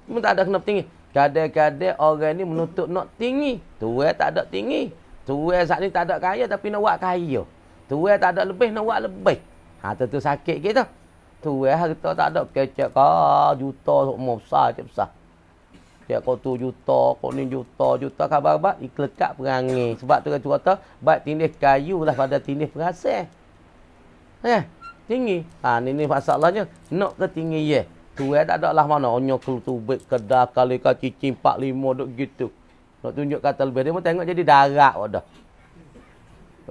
Cuma tak ada kena tinggi. Kadang-kadang orang ni menutup nak tinggi. Tuan tak ada tinggi. Tuan saat ni tak ada kaya tapi nak buat kaya. Tuan tak ada lebih, nak buat lebih. Tentu sakit kita. Tuan harta tak ada, kecek juta semua besar je besar. Dia kau tu juta, kau ni juta khabar-khabar, iklekat perangai. Sebab tu kata, baik tindih kayu lah pada tindih perasaan. Tinggi. Ni masalahnya. Nak ke tinggi ye. Tuan tak ada lah mana. Onyo kelutubik, kedah, kali cicing, 4-5 duk gitu. Nak tunjuk kata lebih. Dia pun tengok jadi darat dah.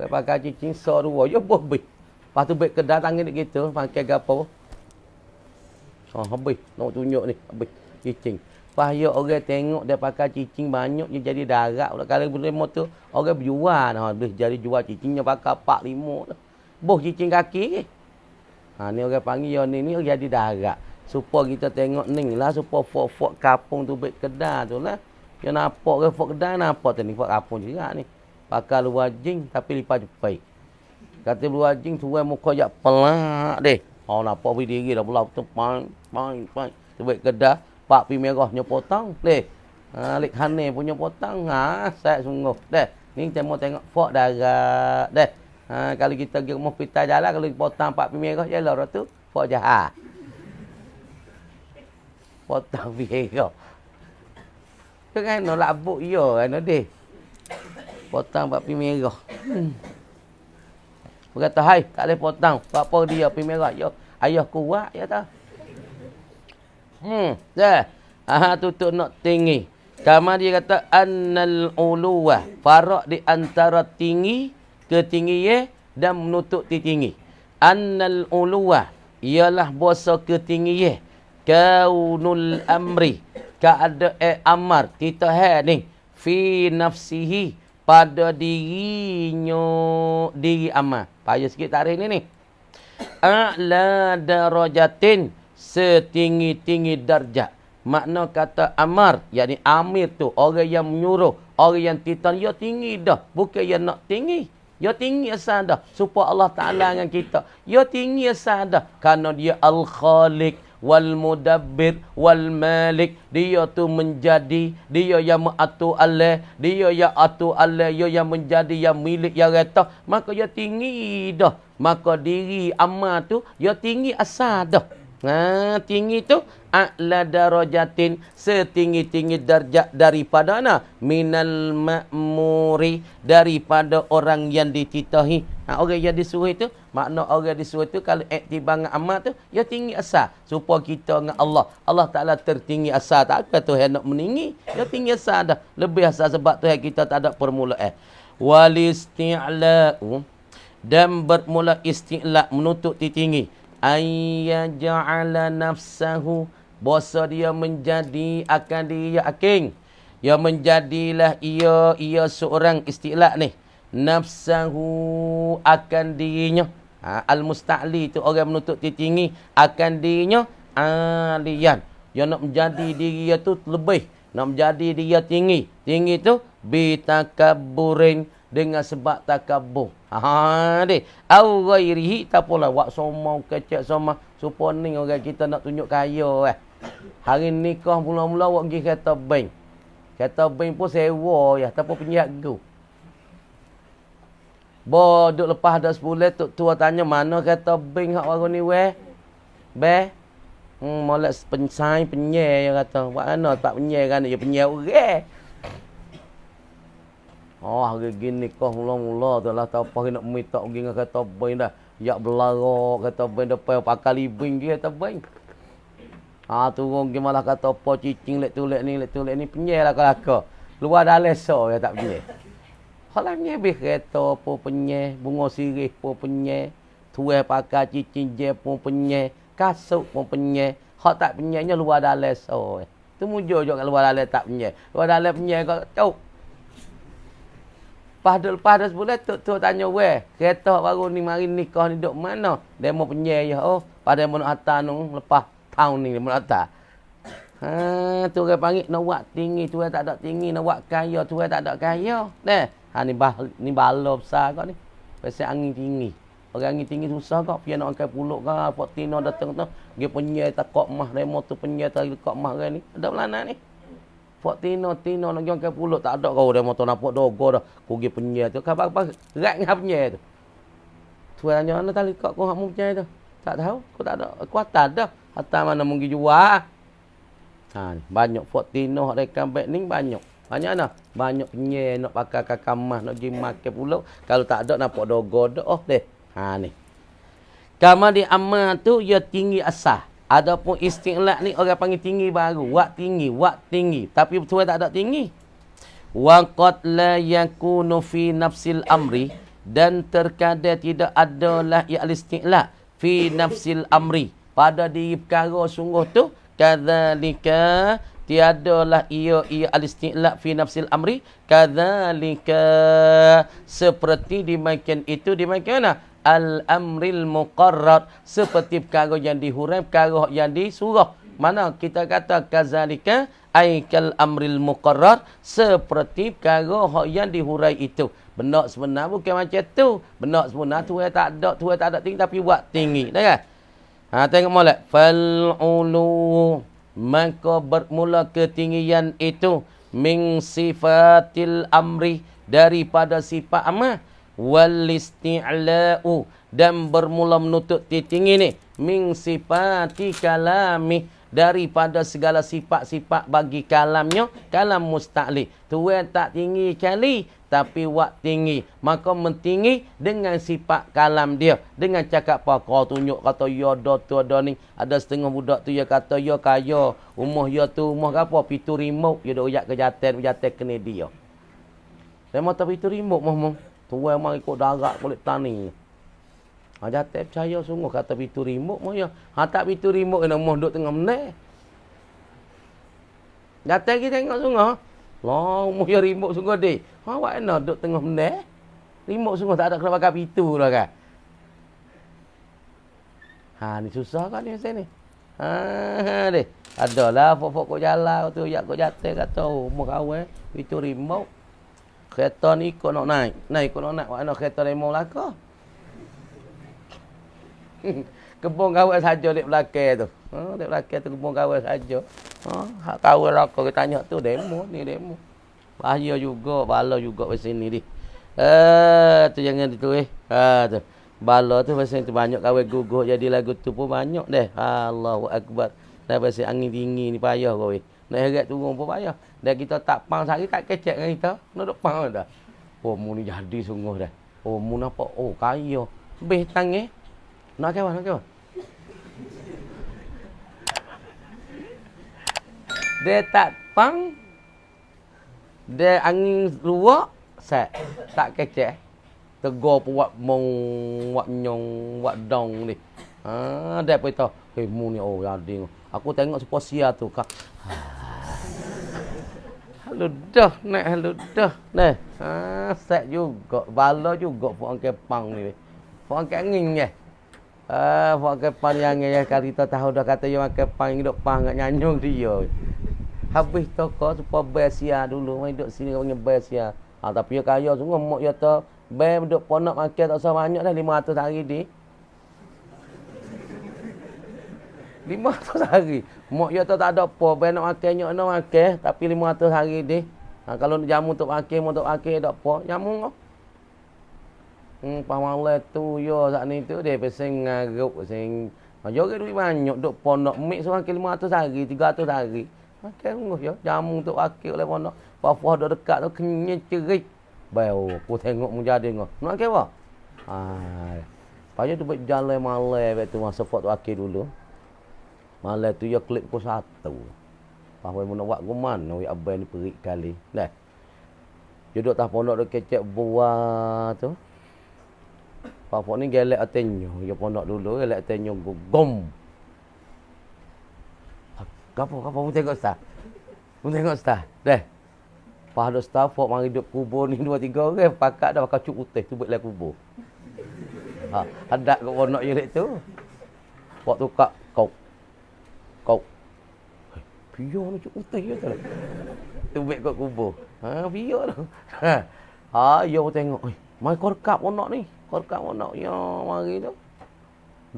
Pakai cicing so-2, ya boh-bih. Lepas tu baik kedah tangan gitu, pakai gapo. Habis. Nak tunjuk ni. Habis. Cicing. Pahaya orang tengok dia pakai cicing banyak, dia jadi darat. Kalau boleh motor, orang berjual. Boleh jadi jual cicingnya pakai 4-5. Boh cicing kaki ke. Ni orang panggil yang ni jadi darat. Supaya kita tengok ni lah. Supaya fok-fok kapung tu baik kedah tu lah. Dia nampak ke fok kedai nampak tu ni fok kapung juga ni. Pakai luar jing tapi lipat jepai. Kata luar jing tuai muka jak pelak deh. Oh nampak berdiri dah pula tu pang. Tebik kedai pak pi merah nya potong deh. Lik hane punya potong. Saya sungguh deh. Ni saya mau tengok fok darah deh. Kalau kita pergi rumah pita jalan kalau potong pak pi merah je lah tu fok jahat. Potong pi merah. Kan nak labuk ya kan deh. Potong pak pi merah. Berkata, hai, tak boleh potong. Apa dia pi merah? Yo, ayah kuat ya tak? Dah. Tutup nak tinggi. Kama dia kata annal uluwah, farak di antara tinggi ke tinggi dan menutup di tinggi. Annal uluwah ialah bahasa ke tinggi kaunul amri, keadaan amar kita ni fi nafsihi pada dirinya diri amar. Payah sikit tarikh ni. A'la darajatin setinggi-tinggi darjat. Makna kata amar, yakni amir tu orang yang menyuruh, orang yang titan, ya tinggi dah, bukan yang nak tinggi. Ya tinggi asal dah supaya Allah Taala dengan kita. Ya tinggi asal dah kerana dia al-Khaliq wal mudabbir wal malik. Dia tu menjadi, dia yang mengatur Allah, dia yang atur Allah, dia yang menjadi, yang milik, yang rata. Maka dia tinggi dah. Maka diri amal tu dia tinggi asal dah. Tinggi tu a'la darajatin setinggi-tinggi darjat daripada minal ma'muri daripada orang yang dititahi. Orang yang disuruh itu, makna orang disuruh itu kalau iktibar dengan amal tu dia tinggi asal supaya kita dengan Allah. Allah Taala tertinggi asal, tak apa Tuhan nak meninggi, dia tinggi asal dah. Lebih asal sebab Tuhan kita tak ada permulaan. Wal isti'la'u dan bermula isti'la' menutup tinggi. Ayyaja'ala nafsahu bosa dia menjadi akan dia aking. Ya menjadilah ia seorang istilah ni. Nafsahu akan dirinya. Al-musta'li tu orang menutup tinggi akan dirinya aliyan. Dia nak menjadi diri dia tu lebih. Nak menjadi dia tinggi. Tinggi tu bitakabburin dengan sebab takabur. Deh. Au ghairihi tak apalah wak somau kecek somah supaya ni orang kita nak tunjuk kaya Hari nikah mula-mula wak pergi kereta bank. Kereta bank pun sewa ya, tapi penjaga. Bo duk lepas dah sebulan tua tanya mana kereta bank hak baru ni weh? Be. Molek pensai penyai dia kata. Buat mana tak penyai kan dia penyai orang. Hari gini kau mula-mula tu lah tak apa nak minta pergi dengan kata bank dah. Yak belarok kata bank depan pakai libing dia kata bank. Turun pergi malah kata apa cicing lek tu lek ni penyai lah kelaka. Luar dah leso ya tak penyai. Kalau penyai habis kereta pun penyai, bunga sirih pun penyai, tuai pakai cicing je pun penyai, kasut pun penyai. Hak tak penyainya luar dah leso. Tu mujur je kat luar dah tak penyai. Luar dah penyai kau tahu. Lepas dah sebulan tu tanya weh, kereta baru ni mari nikah ni duk mana? Demo penyai ya. Pada mau nak hantar nu lepas tahun ni mau nak hantar. Tu orang panggil nak buat tinggi, tu tak ada tinggi, nak buat kaya, tu tak ada kaya. Ni bala besar kau ni. Pasal angin tinggi. Orang angin tinggi susah kau, pian nak angkat puluk kau, Pok Tino datang tu, dia penyai takok mah demo tu penyai tak takok mah kan ni. Ada belana ni. Pok Tino nak angkat puluk tak ada kau dah motor nampak dogo dah. Ku pergi penyai tu khabar gerak dengan penyai tu. Tu tanya mana tali kau hak mu penyai tu. Tak tahu, aku tak ada kuatan dah. Hatta mana mungkin jual. Banyak Pok Tino hak rekan back ni banyak. Banyak nah. Banyak penyai nak pakai kakamah nak pergi makan puluk. Kalau tak ada nampak dogo dah deh. Ni. Kama di amal tu ia tinggi asah. Adapun isti'la ni orang panggil tinggi baru. Wak tinggi. Tapi betul tak ada tinggi. Wa qad la yakunu fi nafsil amri. Dan terkadang tidak adalah isti'la fi nafsil amri. Pada diri perkara sungguh tu. Kadzalika tiadalah ia al-isti'la fi nafsil amri. Kadzalika seperti dimakan itu dimakan mana? Al-amril muqarrar seperti perkara yang dihuram, perkara yang disuruh Mana kita kata kazalika ai kal amril muqarrar, seperti perkara hak yang dihurai itu. Benda sebenar bukan macam tu. Benda sebenar Tuhan tak ada tinggi tapi buat tinggi. Dah kan? Tengok molek. Fal'ulu, maka bermula ketinggian itu min sifatil amri, daripada sifat amr. Wal isti'la'u, dan bermula menuntut tinggi ni min sifati kalami, daripada segala sifat-sifat bagi kalamnya, kalam musta'li. Tuan tak tinggi kali tapi wak tinggi, maka mentinggi dengan sifat kalam dia, dengan cakap apa kau tunjuk kata ya tu ada ni. Ada setengah budak tu dia kata ya kaya, rumah ya tu rumah apa pitu remote, dia dak uyak ke jatan kena dia. Saya mau tapi pitu remote mah tuan mah ikut darat kulit tani. Jatan percaya sungguh kata pitu remote mah ya. Tak pitu remote kena rumah duk tengah meneh. Jatan kita tengok sungguh. Lah, umur ya remote sungguh dek. Awak nak duduk tengah meneh. Remote sungguh tak ada kena pakai pintu lah kan. Ni susah kan ni macam ni. Deh. Adalah pokok kau jalan tu, yak kau jatuh kata, umur kawan, pintu remote. Kereta ni kau nak naik. Naik kau nak naik, awak nak kereta remote lah kau. Kebun kawan saja dek belakang tu. Dek belakang tu kebun kawan saja. Hak kawan lah kau tanya tu demo ni demo. Bahaya juga, bala juga di sini ni. Tu jangan itu tu. Bala tu pasal tu banyak kawan guguh jadi lagu tu pun banyak deh. Allahu akbar. Dah pasal angin dingin ni payah kau weh. Nak herat turun pun payah. Dah kita tak pang sehari tak kecek dengan kita. Nak duk pang dah. Oh mu ni jadi sungguh dah. Oh mu nampak kaya. Beh tangi. Nak kawan. Dia tak pang. Dia angin luak, tak kecek. Tegur pun buat mong, buat nyong, buat dong ni. Dia pun tahu, mu ni jadi. Aku tengok seposia tu kak. Haludah, haludah. Set juga, bala juga pun angkat pang ni. Pun angkat angin ya. Pun angkat pang yang ya kali kita tahu dah kata yang angkat pang hidup pang ngak nyanyung dia. Habis toko supaya besia dulu mai duduk sini panggil besia. Tapi dia kaya sungguh mak dia tu bai duduk ponok makan tak usah banyak dah 500 hari ni. 500 hari. Mak dia tu tak ada apa, bai nak makan nyok nak makan tapi 500 hari ni. Kalau nak jamu untuk makan, mau untuk makan tak apa, jamu kau. Pamalai tu yo sak ni tu dia pesing ngaruk pesing. Joget duit banyak duduk ponok mik seorang ke 500 hari, 300 hari. Makan sungguh ya. Jamu untuk wakil oleh pondok. Papa duduk dekat tu kenyang cerik. Bayu, aku tengok menjadi ngah. Nak makan apa? Payah tu buat jalan malai betul masa fort wakil dulu. Malai tu ya klip ku satu. Papa mau nak buat guman, nak abai ni perik kali. Dah. Duduk tak pondok duk kecek buah tu. Papa ni gelek atenyo, ya pondok dulu gelek atenyo gom. Gapo mu tengok staf. Mu tengok staf. Dah. Pada staf fok mari duduk kubur ni 2-3 orang pakat dah pakai cuk putih tu buat lah kubur. Ada kat pondok je dek tu. Fok tukak kau. Piyo ni cuk putih je tu. Tu buat kat kubur. Piyo tu. Yo tengok. Mai kau rekap pondok ni. Kau rekap pondok ya mari tu.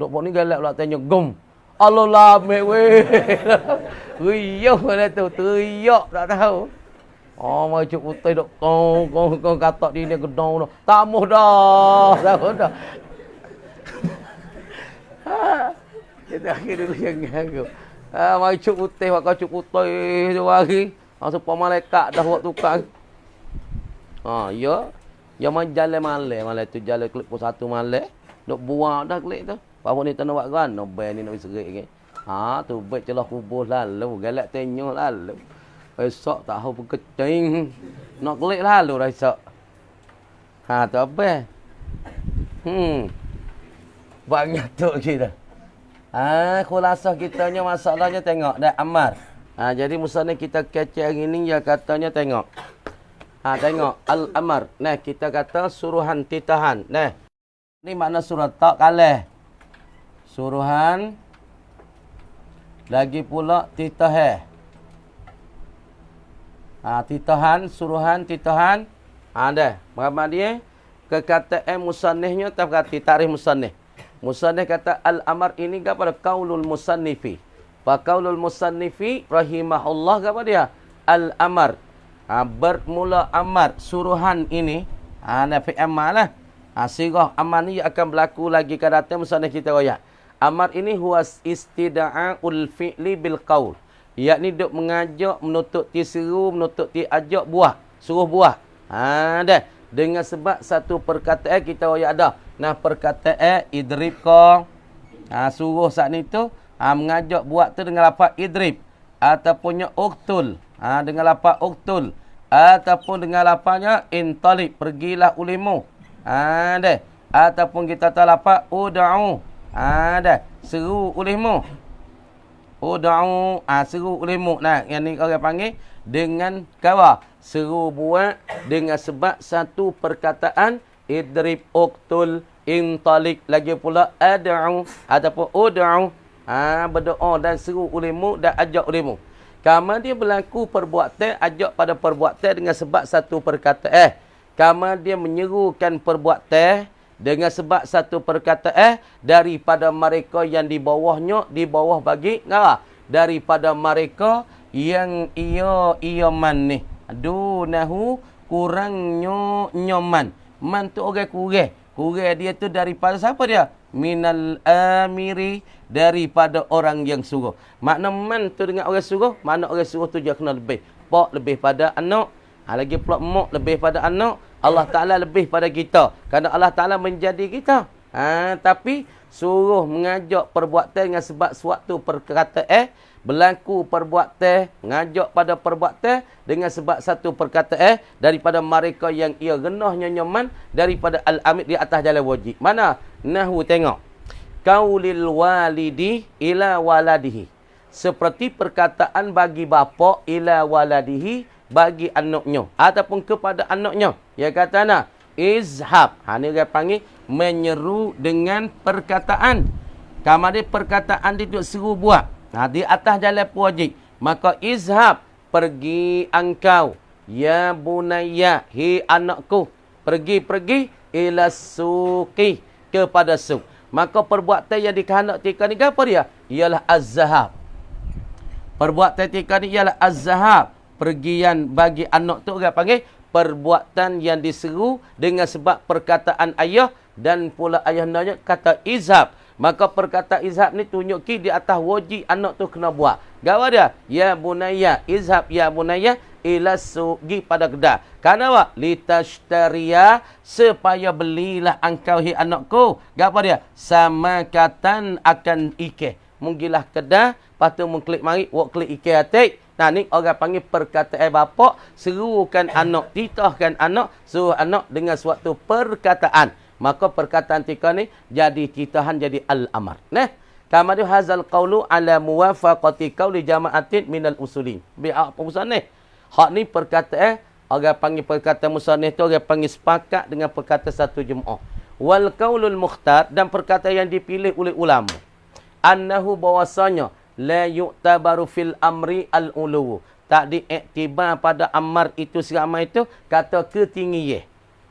Duk pok ni galak pula tanya gom. Allah lame weh. Riuh mana tu, teriak tak tahu. Macam putih dok kau katak di ni gedong tu. Tak muh dah. Tahu dah. Kita akhir dulu yang aku. Macam putih, macam cuk putih tu hari. Supaya malaikat dah buat tukang. Ya. Ya main jalan malai tu jalan klip pun satu malai. Dok buang dah klip tu. Bapak ni tak nak buat kan? Nobai ni nak serik ke? Tu baik celah kubur lalu. Galak tenyok lalu. Esok tak tahu berkecing. Nak klik lalu dah esok. Tu apa? Banyak tu kita. Khulasah kitanya masalahnya tengok. Dah Ammar. Jadi musa ni kita kecek hari ni ya katanya tengok. Tengok. Al-Ammar. Nah kita kata suruhan titahan. Nah. Ni makna surat tak kalah. Suruhan Lagi pula titah. Titahan, suruhan, titahan. Dah. Berapa dia? Kekataan musannihnya tak kata tarikh musannih. Musannih kata al-amar ini kepada qaulul musannifi. Fa qaulul musannifi rahimahullah kepada dia al-amar. Bermula amar suruhan ini nafi amal lah. Sirah amal ni akan berlaku lagi kat datang musannih kita royak. Amar ini huwas istida'ul fi'li bil qaul. Yakni duk mengajak, menuntut ti seru, menuntut ti ajak buah. Suruh buah. Dah. Dengan sebab satu perkataan kita royak dah. Nah perkataan idrib ko. Suruh saat ni tu. Mengajak buat tu dengan lafaz idrib. Ataupun uktul. Dengan lafaz uktul. Ataupun dengan lafaznya intalib. Pergilah ulimu. Dah. Ataupun kita tahu lafaz uda'u. Dah. Seru ulimu. Uda'u. Seru ulimu. Nah, yang ni orang panggil dengan kawa. Seru buat dengan sebab satu perkataan idrib, uktul, intalik. Lagi pula ada'u. Ataupun uda'u. Berdoa dan seru ulimu dan ajak ulimu. Kama dia berlaku perbuatan, ajak pada perbuatan dengan sebab satu perkataan. Kama dia menyerukan perbuatan dengan sebab satu perkataan daripada mereka yang di bawahnya, di bawah bagi daripada mereka yang ia manih. Dunahu kurangnya nyoman. Man tu orang kurang. Kurang dia tu daripada siapa dia? Minal amiri, daripada orang yang suruh. Makna man tu dengan orang suruh, makna orang suruh tu dia kena lebih. Pak lebih pada anak. Lagi pula mak lebih pada anak. Allah Ta'ala lebih pada kita. Kerana Allah Ta'ala menjadi kita. Tapi suruh mengajak perbuatan dengan sebab suatu perkataan. Berlaku perbuatan. Mengajak pada perbuatan dengan sebab satu perkataan. Daripada mereka yang ia genahnya nyaman. Daripada al-amid di atas jalan wajib. Mana? Nahu tengok. Qaulil walidi ila waladihi. Seperti perkataan bagi bapa ila waladihi, bagi anaknya ataupun kepada anaknya. Dia kata nak izhab. Ni dia panggil menyeru dengan perkataan. Kamari perkataan dia duk seru buat. Di atas jalan wajib. Maka izhab, pergi engkau. Ya bunayya, hi anakku. Pergi ila suqi, kepada suq. Maka perbuatan yang dikehendakkan ni apa dia? Ialah az-zahab. Perbuatan tika ni ialah az-zahab. Pergian bagi anak tu orang panggil perbuatan yang diseru dengan sebab perkataan ayah dan pula ayah hendaknya kata izhab. Maka perkataan izhab ni tunjuki di atas wajib anak tu kena buat. Gawa dia? Ya bunayya, izhab ya bunayya ila suqi, pada kedai. Karena apa? Litashtariya, supaya belilah engkau hi anakku. Gawa dia? Samakatan akan ike. Munggilah kedai, lepas tu mengklik mari, wak klik ike atik. Nah, ni orang panggil perkataan bapa, serukan anak, titahkan anak, suruh anak dengan suatu perkataan. Maka perkataan tika ni jadi titahan, jadi al-amar. Nah, kamadu hazal qawlu ala muwafaqati qawli jama'atin minal usulin. Biar apa musannih? Hak ni perkataan, orang panggil perkataan musannih tu, orang panggil sepakat dengan perkataan satu jemaah. Wal qawlul mukhtar, dan perkataan yang dipilih oleh ulama. Annahu bahwasanya la yu'tabaru fil amri al-ulu. Tak diiktibar pada amar itu seramai itu kata ketinggian.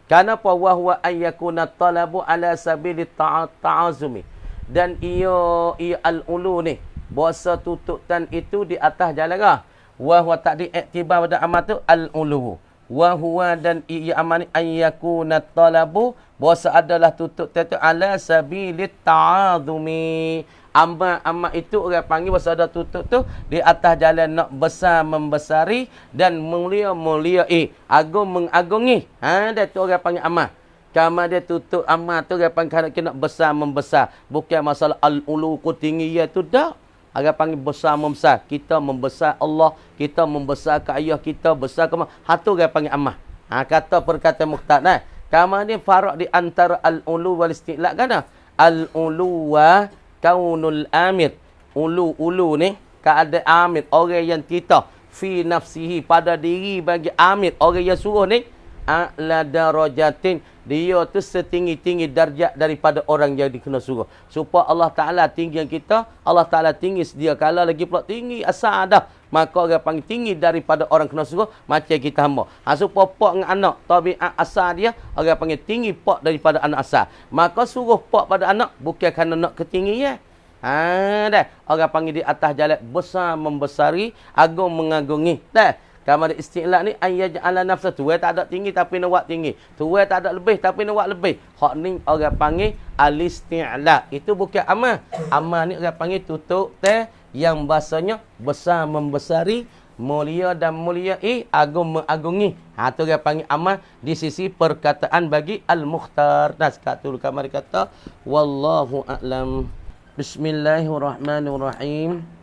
Kenapa? Wa huwa ayyakuna talabu ala sabili ta'azumi. Dan ia al-ulu ni, bahasa tututan itu di atas jalan lah. Wa huwa tak diiktibar pada amar itu al-ulu. Wa huwa, dan ia amar ni ayyakuna talabu, bahasa adalah tututan itu ala sabili ta'azumi. Amma itu orang panggil bahasa ada tutup tu di atas jalan nak besar membesari dan mulia-muliai, agung mengagungi. Dia tu orang panggil amma. Kama dia tutup amma tu orang panggil nak besar membesar. Bukan masalah al-ulu ku tinggi ya tu dah. Orang panggil besar membesar. Kita membesar Allah, kita membesar ke ayah kita, besar ke mak. Tu orang panggil amma. Kata perkataan mukhtar. Nah, kama ni farak di antara al-ulu wal isti'la kan? Al-ulu wa kaunul amir. Ulu ni keadaan amir, orang yang titah fi nafsihi, pada diri bagi amir, orang yang suruh ni. a'la darajatin. Dia tu setinggi-tinggi darjat daripada orang yang dikena suruh. Supaya Allah Ta'ala tinggi yang kita, Allah Ta'ala tinggi sedia kala lagi pula tinggi asal dah. Maka orang panggil tinggi daripada orang kena suruh macam kita hamba. Supaya pak dengan anak, tabiat asal dia, orang panggil tinggi pak daripada anak asal. Maka suruh pak pada anak bukan kerana nak ketinggian. Dah. Orang panggil di atas jalan besar membesari, agung mengagungi. Dah. Kamar istilah ni ayyaj'ala nafsa tu tak ada tinggi tapi nak buat tinggi. Tu tak ada lebih tapi nak buat lebih. Hak ni orang panggil al-isti'la. Itu bukan amal. Amal ni orang panggil tutup teh yang bahasanya besar membesari, mulia dan muliai, agung mengagungi. Tu orang panggil amal di sisi perkataan bagi al-mukhtar. Nah, sekarang kamar kata wallahu a'lam. Bismillahirrahmanirrahim.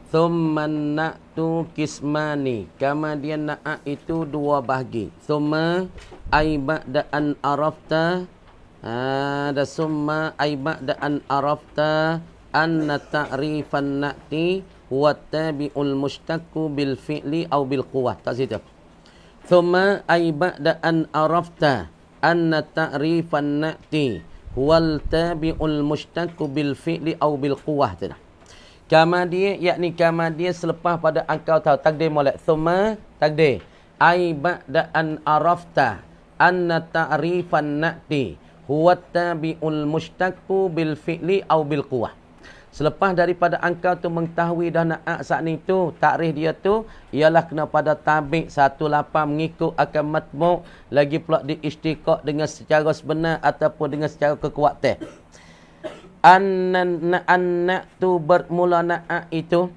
Thumma na'tu kismani. Kemudian na'a itu dua bahagi. Thumma ay ba'da an arafta. Ada summa ay ba'da an arafta anna ta'rifan na'ti wa tabi'ul mushtaqu bil fi'li aw bil quwwah. Tak situ. Thumma ay ba'da an arafta anna ta'rifan na'ti wal tabi'ul mushtaqu bil fi'li aw bil quwwah. Kemudian yakni kemudian selepas pada engkau tahu takdir molek thumma takdir ai ba'da an arafta anna ta'rifan na'ti huwa tabi'ul mushtaqu bil fi'li aw bil quwwah. Selepas daripada engkau tu mengetahui dah na'a saat ni tu takrif dia tu ialah kena pada tabi' satu lapang mengikut akan matbu' lagi pula diistiqaq dengan secara sebenar ataupun dengan secara kekuatan. Anna tu bermula na'a itu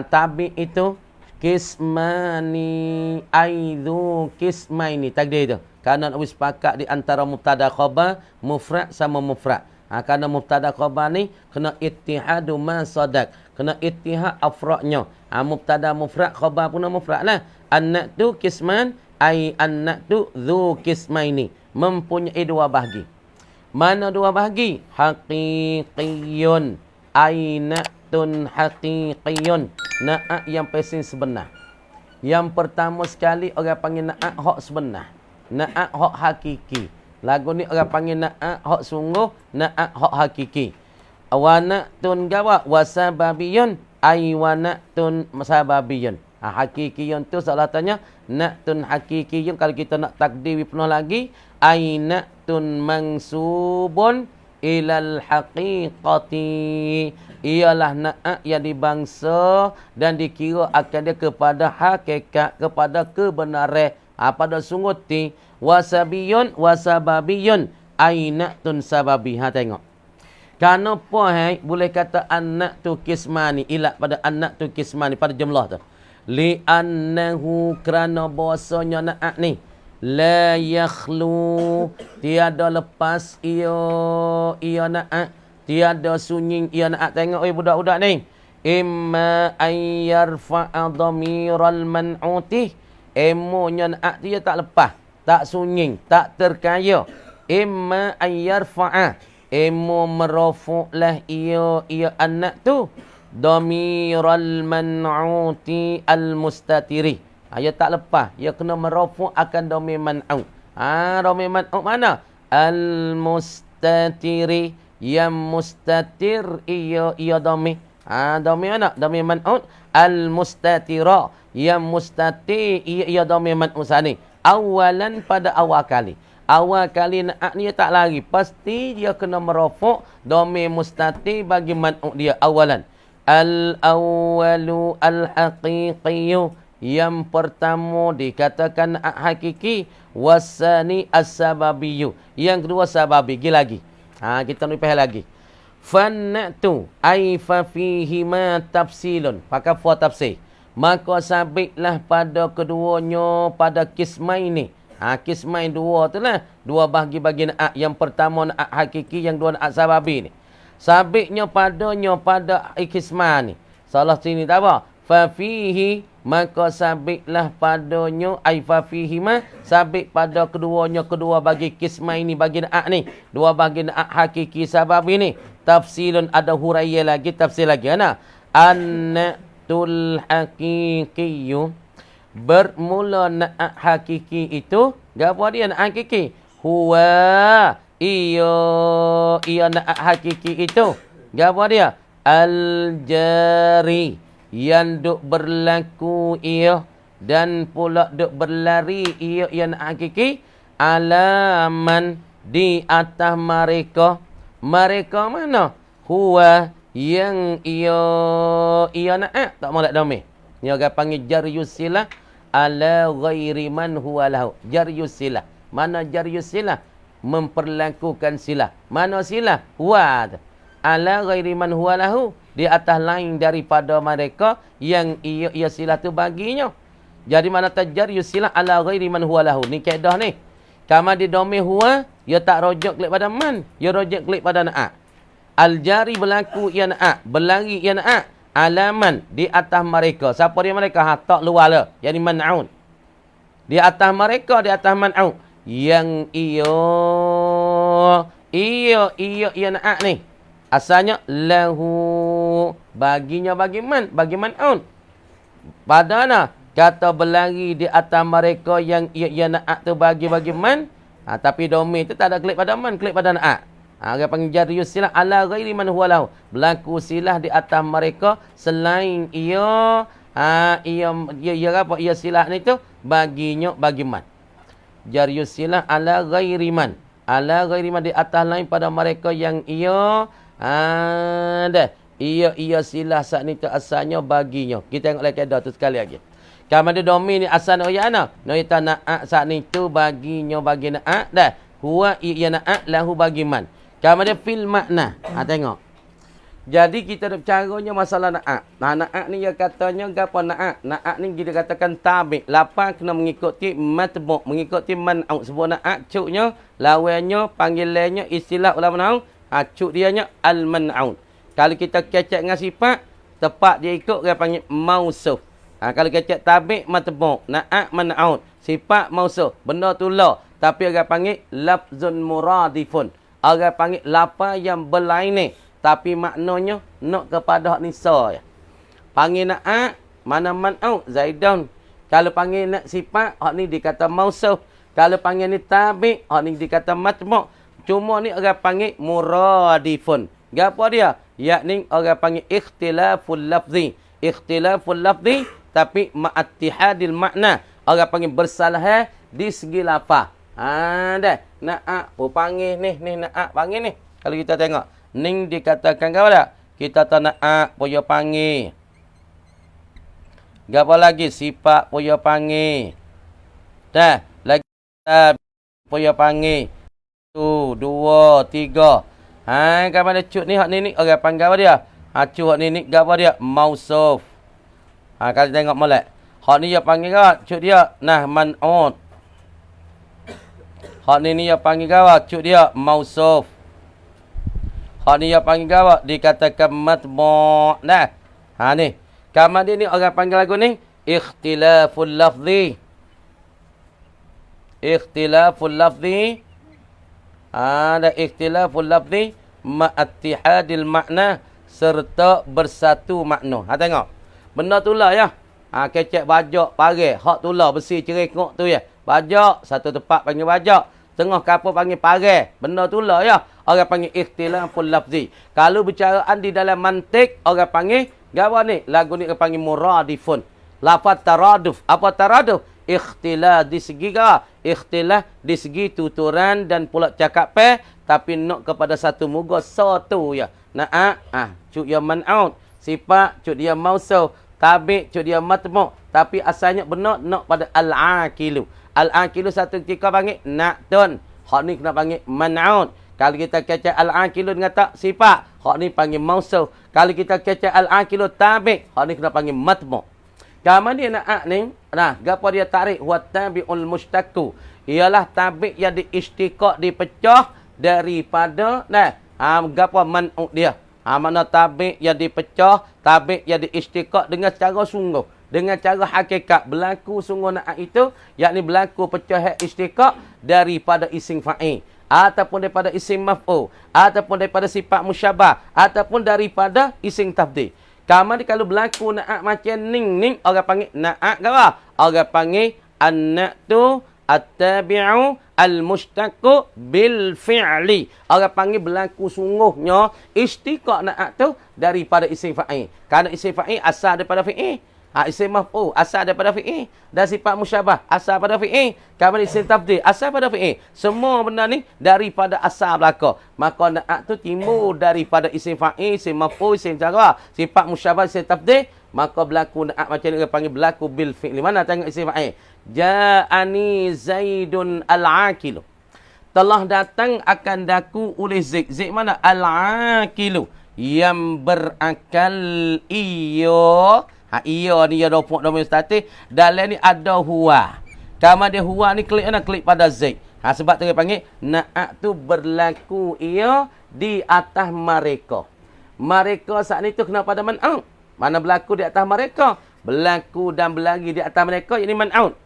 tabi itu kismani aidu kismaini takdir itu kerana nak sepakat di antara mubtada khabar mufrad sama mufrad. Kerana mubtada khabar ni kena ittihadu ma sadaq, kena ittihad afradnya. Mubtada mufrad khabar pun mufrad lah. Anna tu kisman ai anna tu dzu kismaini, mempunyai dua bahagi. Mana dua bahagi? Haqiqiyun. Ainatun haqiqiyun. Na'a yang pesin sebenar. Yang pertama sekali orang panggil na'a hak sebenar. Na'a hak hakiki. Lagu ni orang panggil na'a hak sungguh. Na'a hak hakiki. Wana'tun gawa wasababiyun. Ai wana'tun sababiyun. Hakikiyun tu salah tanya. Na'tun hakikiyun. Kalau kita nak takdiri penuh lagi. Ainatun mansubun ilal haqiqati. Ialah na'a yang dibangsa dan dikira akan dia kepada hakikat, kepada kebenaran. Pada sungguh ti wasabiyun wasababiyun ainatun sababi. Tengok. Kenapa boleh kata anak tu kismani ilat pada anak tu kismani pada jumlah tu. Li annahu kerana bahasanya na'a ni la yakhlu tiada lepas ia na'a, tiada sunyi ia na'a. Tengok budak-budak ni, imma ayyarfa'a dhamiral man'utih, emonya na'a dia tak lepas, tak sunyi, tak terkaya. Imma ayyarfa'a, emo merafu'lah ia anak tu dhamiral man'uti al-mustatiri. Ia tak lepas. Ia kena merafu' akan dhamir man'u. Dhamir man'u mana? Al-mustatiri. Yang mustatir ia dhamir. Dhamir mana? Dhamir man'u. Al-mustatira. Yang mustatir ia dhamir man'u sani. Awalan pada awal kali. Awal kali na'a ni tak lari. Pasti dia kena merafu' dhamir mustatir bagi man'u dia awalan. Al-awwalu al-haqiqiyyu. Yang pertama dikatakan hakiki, wasani as-sababiyyu. Yang kedua sababi. Lagi. Kita nulis lagi. Fannatu ay fa fihi ma tafsilun. Pakai fa tafsir. Maka sabitlah pada keduanya pada kismaini. Kismain dua tu lah. Dua bahagi-bahagi na'a. Yang pertama na'a hakiki, yang dua na'a sababi ni. Sabitnya padanya pada kismani. Salah sini tak apa. Fa fihi, maka sabitlah padanya ai fa fihi ma, sabit pada keduanya, kedua bagi kismah ini, bagi na'a ni, dua bagi na'a hakiki sabab ini. Tafsilun, ada huraiya lagi, tafsir lagi. An-na'tul haqiqiyyu, bermula na'a hakiki itu Gapo dia nak hakiki? Huwa iya nak hakiki itu. Gapo dia? Al-jari yang duk berlaku ia dan pula duk berlari ia yang hakiki alaman di atas mereka mana huwa yang ia nak tak molek domeh ni orang panggil jaryus silah ala ghairi man huwa lahu jaryus silah mana jaryus silah memperlakukan silah mana silah huwa ala ghairi man huwa lahu di atas lain daripada mereka yang ia silah tu baginya. Jadi mana tajariyus silah ala ghairi man huwa lahu. Ni kaedah ni. Kama di domeh huwa, ia tak rojak klik pada man, ia rojak klik pada na'a. Al-jari berlaku ia na'a, berlari ia na'a, alaman di atas mereka. Siapa dia mereka? Tak luar lah. Yani man'un. Di atas mereka, di atas man'un. Yang ia na'a ni. Asalnya lahu baginya bagi man'un. Padana kata berlari di atas mereka yang ia na'at tu bagi man. Tapi domain tu tak ada klik pada man, klik pada na'at. Dia panggil jaryus silah ala ghairi man huwa lahu. Berlaku silah di atas mereka selain ia silah ni tu baginya bagi man. Jaryus silah ala ghairi man. Ala ghairi man di atas lain pada mereka yang ia silah saat ni tu asalnya baginya. Kita tengok lagi kaedah tu sekali lagi. Kamu ada domain ni asal nak yana. Noita na'at saat ni tu baginya bagi na'at dah. Huwa iya na'at lahu bagi man. Kamu ada fil makna. Tengok. Jadi kita ada caranya masalah na'at. Na'at ni dia katanya gapo na'at. Na'at ni kita katakan tabi'. Lapang kena mengikuti matbu'. Mengikuti man'ut. Sebut na'at cuknya, lawannya, panggilannya, istilah ulama nahwu. Cuk dianya al-man'ut. Kalau kita kecek dengan sifat, tepat dia ikut dia panggil mausuf. Kalau kecek tabi' matbu', na'at man'ut. Sifat mausuf. Benda tu la. Tapi orang panggil lafzun muradifun. Orang panggil lafaz yang berlainan. Tapi maknanya nak kepada hak nisa. Panggil na'at, mana man'ut, zaidan. Kalau panggil nak sifat, hak ni dikata mausuf. Kalau panggil ni tabi', hak ni dikata matbu'. Cuma ni orang panggil muradifun. Gapo dia? Yakni orang panggil ikhtilaful lafzi. Ikhtilaful lafzi tapi ma'attihadil makna. Orang panggil bersalah di segi lafaz. Dah. Na'at pun panggil ni na'at panggil ni. Kalau kita tengok, ning dikatakan gapo dak? Kita tak na'at pun dia panggil. Gapo lagi? Sifat pun dia panggil. Dah, lagi pun dia panggil. 1 2 3. Kamu ada cuk ni hak ni orang panggil apa dia? Cuk hak ni gapo dia? Mausuf. Kalau tengok molek. Hak ni dia panggil apa? Cuk dia nah man'ut. Hak ni dia panggil apa? Cuk dia mausuf. Hak ni dia panggil apa? Dikatakan matbu'. Nah. Ni. Kamu dia ni orang panggil lagu ni ikhtilaful lafzi. Ikhtilaful lafzi. Ada ikhtilaful lafzi ma'attihadil makna serta bersatu makna. Tengok. Benda tu lah ya. Kecek bajak parai. Hak tu lah besi cerekok tu ya. Bajak. Satu tempat panggil bajak. Tengah kapal panggil parai. Benda tu lah ya. Orang panggil ikhtilaful lafzi. Kalau bercaraan di dalam mantik, orang panggil, gawa ni? Lagu ni orang panggil muradifun. Lafaz taraduf. Apa taraduf? Ikhtilaf di segi ikhtilaf di segi tuturan dan pula cakap tapi nak kepada satu muka satu ya. Cuk dia man'ut. Sifat cuk dia mausuf. Tabi' cuk dia matbu'. Tapi asalnya benar nak pada al-aqilu. Al-aqilu satu ketika panggil na'tun. Hak ni kena panggil man'ut. Kalau kita kecek al-aqilu dengan tak sifat, hak ni panggil mausuf. Kalau kita kecek al-aqilu tabi', hak ni kena panggil matbu'. Kamu dia na'at ni, gapo dia tarik wa tabi'ul mustaqqu. Ialah tabi' yang diistiqaq dipecah daripada gapo man'ut dia. Mana tabi' yang dipecah, tabi' yang diistiqaq dengan cara sungguh, dengan cara hakikat berlaku sungguh na'at itu, yakni berlaku pecah istiqaq daripada isim fa'il ataupun daripada isim maf'ul ataupun daripada sifat musyabah ataupun daripada isim tafdhil. Kamu ni kalau berlaku na'at macam ning, orang panggil na'at ke apa? Orang panggil an-na'tu At-tabi'u al-mushtaqu bil fi'li. Orang panggil berlaku sungguhnya istiqaq na'at tu daripada isim fa'il. Kerana isim fa'il asal daripada fi'il. Isim maf'ul asal daripada fi'il. Dan sifat musyabah asal daripada fi'il. Kemudian isim tafdhil asal daripada fi'il. Semua benda ni daripada asal belaka. Maka na'at tu timbul daripada isim fa'il, isim maf'ul, isim jarah, sifat musyabah, isim tafdhil. Maka berlaku na'at macam ni orang panggil berlaku bil fi'li. Mana tengok isim fa'il? Ja'ani Zaidun al-aqilu. Telah datang akan daku oleh Zaid. Zaid mana? Al-aqilu. Yang berakal iyo. Iyo ni ya dopok domain statis. Dalam ni ada huwa. Kama dia huwa ni klik mana? Klik pada Zaid. Sebab tu dia panggil na'at tu berlaku iyo di atas mereka. Mereka saat ni tu kena pada man'aut. Mana berlaku di atas mereka? Berlaku dan berlari di atas mereka. Ini man'aut.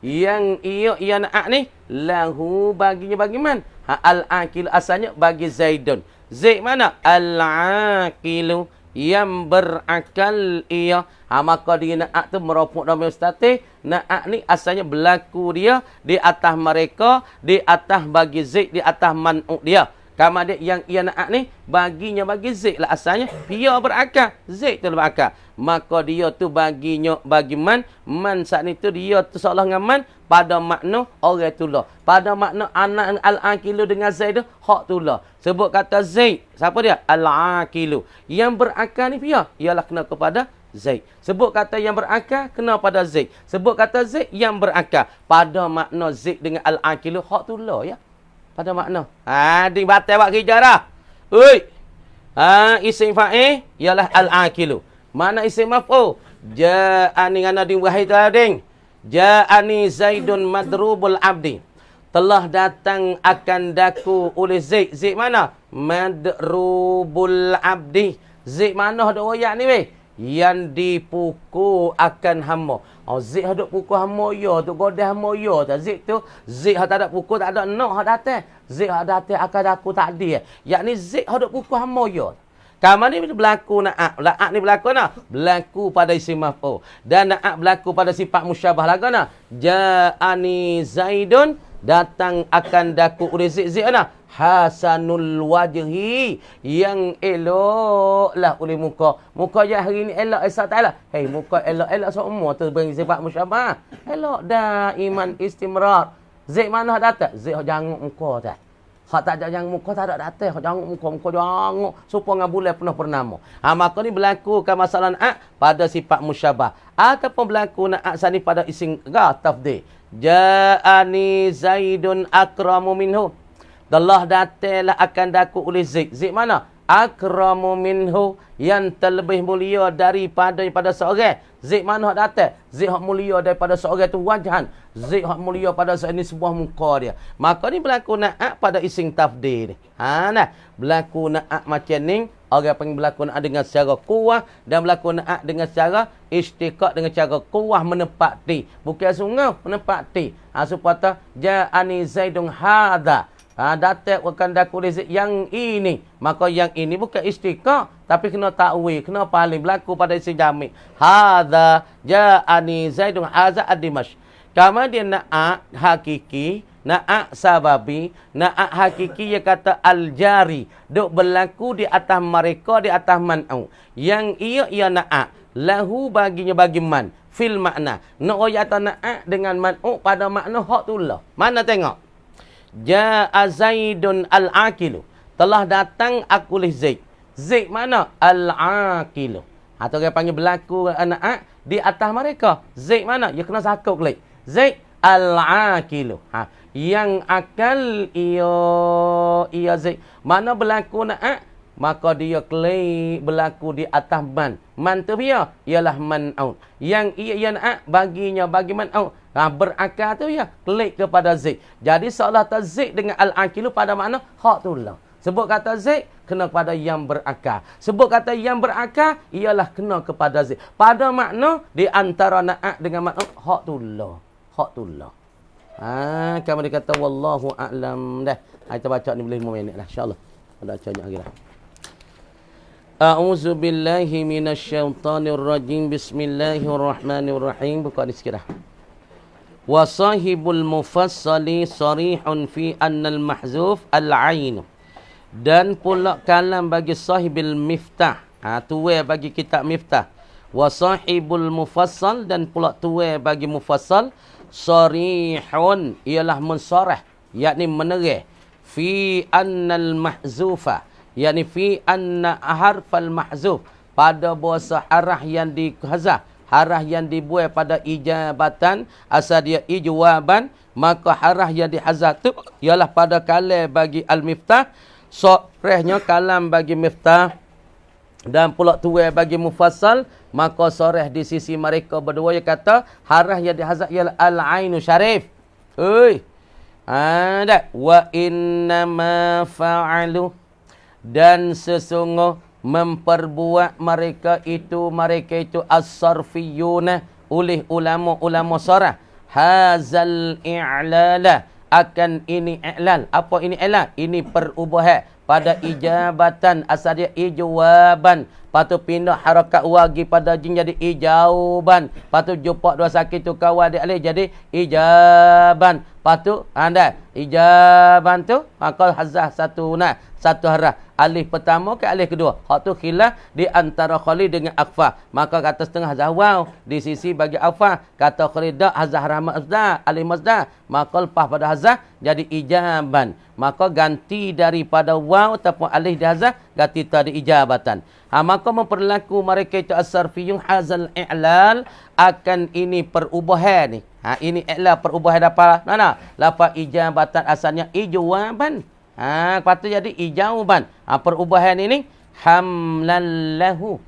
Yang ia na'at ni lahu baginya bagi man? Al-aqilu asalnya bagi Zaidun. Zaid mana? Al-aqilu yang berakal ia. Maka dia na'at tu meropok domain statis. Na'at ni asalnya berlaku dia di atas mereka, di atas bagi Zaid, di atas man'ut dia. Kama dia yang ia na'at ni baginya bagi Zaid lah asalnya. Dia berakal. Zaid tu berakal. Maka dia tu baginya bagi man. Man saat ni tu dia tu seolah dengan man pada makna orang tu lah. Pada makna anak al-aqilu dengan Zaid tu hak tu lah. Sebut kata Zaid. Siapa dia? Al-aqilu. Yang berakal ni dia. Ialah kena kepada Zaid. Sebut kata yang berakal kena pada Zaid. Sebut kata Zaid yang berakal. Pada makna Zaid dengan al-aqilu hak tu lah ya. Pada makna. Di batal buat kerja dah. Oi. Isim fa'il ialah al-aqilu. Mana isim maf'ul? Ja'ani ana di wahai tading. Ja'ani Zaidun madrubul abdi. Telah datang akan daku oleh Zaid. Zaid mana? Madrubul abdi. Zaid mana ada royak ni weh? Yang dipukul akan hamba. Zaid ada pukul hamba ya, tu godah hamba ya. Zaid tu, Zaid tak ada pukul, tak ada nak hak datang. Zaid hak datang akan aku tak ada. Yakni Zaid ada pukul hamba ya. Kamu ni berlaku na'at. Na'at ni berlaku nak? Berlaku pada isim maf'ul. Dan na'at berlaku pada sifat musyabah lagu nak? Ja'ani Zaidun. Datang akan daku oleh Zaid. Zaid nak? Hasanul wajhi. Yang elok lah oleh muka. Muka je hari ni elok. Ta'ala. Hei, muka elok semua tu beri sifat musyabah. Elok dah iman istimrar. Zaid mana datang? Zaid jangan muka tak? Hak tak jangan muka tak ada datang. Hak jangan muka jangan. Supaya dengan bulan penuh pernama. Maka ni berlaku ke masalah na'at pada sifat musyabah. Ataupun berlaku na'at sani pada isim tafdhil. Ja'ani Zaidun akramu minhu. Telah datanglah akan daku oleh Zaid. Zaid mana? Akramu minhu. Yang terlebih mulia daripada seorang. Zaid mana hak datang? Zaid hak mulia daripada seorang tu wajahan. Zaid hak mulia pada seorang ni sebuah muka dia. Maka ni berlaku na'at pada isim tafdhil ni. Nah. Berlaku na'at macam ni. Orang panggil berlaku na'at dengan secara kuah. Dan berlaku na'at dengan secara istiqaq, dengan cara kuah menepati. Bukan sungguh menepati. Supaya ja'ani Zaidun hadha. Datang akan daku oleh Zaid yang ini. Maka yang ini bukan istiqaq. Tapi kena ta'wil, kena paling berlaku pada isim jamik. Hadha ja'ani Zaidun hadha ad-Dimash. Kemudian na'at hakiki, na'at sababi, na'at hakiki ia kata al-jari. Duk berlaku di atas mereka, di atas man'au. Yang ia na'at. Lahu baginya bagi man. Fil makna. Nak na'at dengan man'au pada makna hak tu lah. Mana tengok? Ja'a Zaidun al-aqilu. Telah datang aku oleh Zaid. Zaid mana? Al-aqilu. Atau dia panggil berlaku na'at di atas mereka. Zaid mana? Ya kena sakut klik. Zaid al-aqilu. Yang akal ia Zaid. Mana berlaku na'at? Maka dia klik berlaku di atas man. Man tu dia ialah man'aut. Yang ia na'at baginya bagi man'aut. Berakal tu ya klik kepada Zaid. Jadi seolah tak Zaid dengan al-aqilu pada makna hak tu lah. Sebut kata Zaid kena kepada yang berakal. Sebut kata yang berakal ialah kena kepada Zaid. Pada makna di antara na'at dengan makna hak tu lah. Hak tu lah. Kamu dia kata wallahu a'lam dah. Kita baca ni boleh 5 minit lah insya-Allah. Ada baca lagi lah. A'udzu billahi minasy syaithanir rajim. Bismillahirrahmanirrahim. Buka ni sikit dah. Wa sahibul mufassali sarihun fi annal mahzuf al-ain. Dan pula kalam bagi sahibil miftah. Tuai bagi kitab miftah. Wa sahibul mufassal dan pula tuai bagi mufassal sarihun ialah mensarah, yakni menerih fi annal mahzufa, yakni fi anna harfal mahzuf, pada bahasa harah yang dihazaf, harah yang dibuai pada ijabatan, asal dia ijwaban, maka harah yang dihazaf tu ialah pada kalam bagi al-miftah, sorehnya kalam bagi miftah dan pula tuai bagi mufassal, maka soreh di sisi mereka berdua yang kata harah yang dihazaf ialah al-ainu syarif. Ada wa innama fa'alu, dan sesungguh memperbuat mereka itu as-sarfiyuna oleh ulama-ulama sarah hazal i'lala, akan ini i'lal. Apa ini i'lal? Ini perubahan pada ijabatan, asal dia ijwaban, patut pindah harakat wagi pada jin jadi ijauban, patut jumpa dua sakit tu kawan dia alih jadi ijaban, patut anda ijaban tu maka hazah satu harah alif pertama ke alif kedua, hak tu khilaf di antara Khalid dengan Akhfah. Maka kata setengah hazah waw di sisi bagi Akhfah, kata Khalid dak hazah rahmat mazdah alif mazdah, maka lepas pada hazah jadi ijaban, maka ganti daripada waw ataupun alif di hazah ganti tadi ijabatan. Maka memperlaku mereka itu as-sarfiyun hazal i'lal, akan ini perubahan ni. Ini i'lal perubahan apa? Mana? Lafaz ijabatan asalnya ijwaban. Patut jadi ijauban. Perubahan ini hamlan lahu,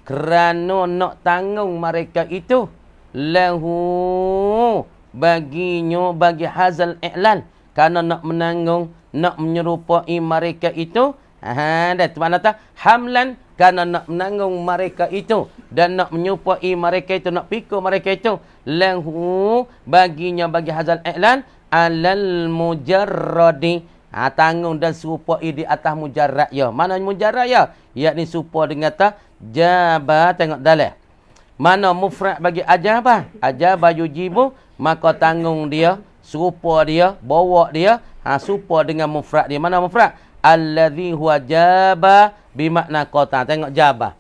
kerana nak tanggung mereka itu lahu baginya, bagi hazal i'lal, kerana nak menanggung, nak menyerupai mereka itu. Dan mana tak hamlan, kerana nak menanggung mereka itu dan nak menyerupai mereka itu, nak pikul mereka itu lahu baginya, bagi hazal i'lal alal mujarradi, tanggung dan serupai di atas mujarrad ya. Mana mujarrad ya? Yakni serupa dengan kata jaba. Tengok dalam. Mana mufrad bagi ajabah? Ajabah yujibu, maka tanggung dia, serupa dia, bawa dia, serupa dengan mufrad dia. Mana mufrad? Alladhi huwa jaba bimakna qata. Tengok jabah.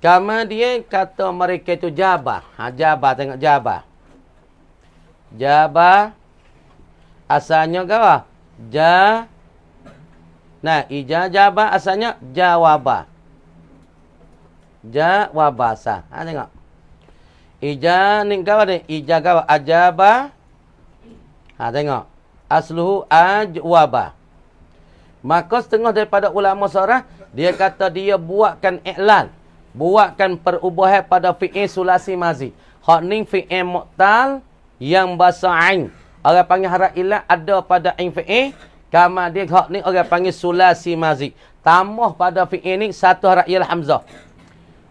Kemudian kata mereka itu jabah. Jabah, tengok jabah. Jabah asalnya ke apa? Ijabah asalnya jawabah. Jawabasa. Tengok. Ni kawan ni. Ijabah ajabah. Tengok. Asluhu ajwabah. Maka setengah daripada ulama sarah, dia kata dia buatkan i'lal, buatkan perubahan pada fi'il sulasi mazi. Hak ni fi'il mu'tal yang bahasa ain. Orang panggil harap ilah ada pada ain fi'il. Kama dia hak ni orang panggil sulasi mazi. Tambah pada fi'il ni satu harap ialah hamzah.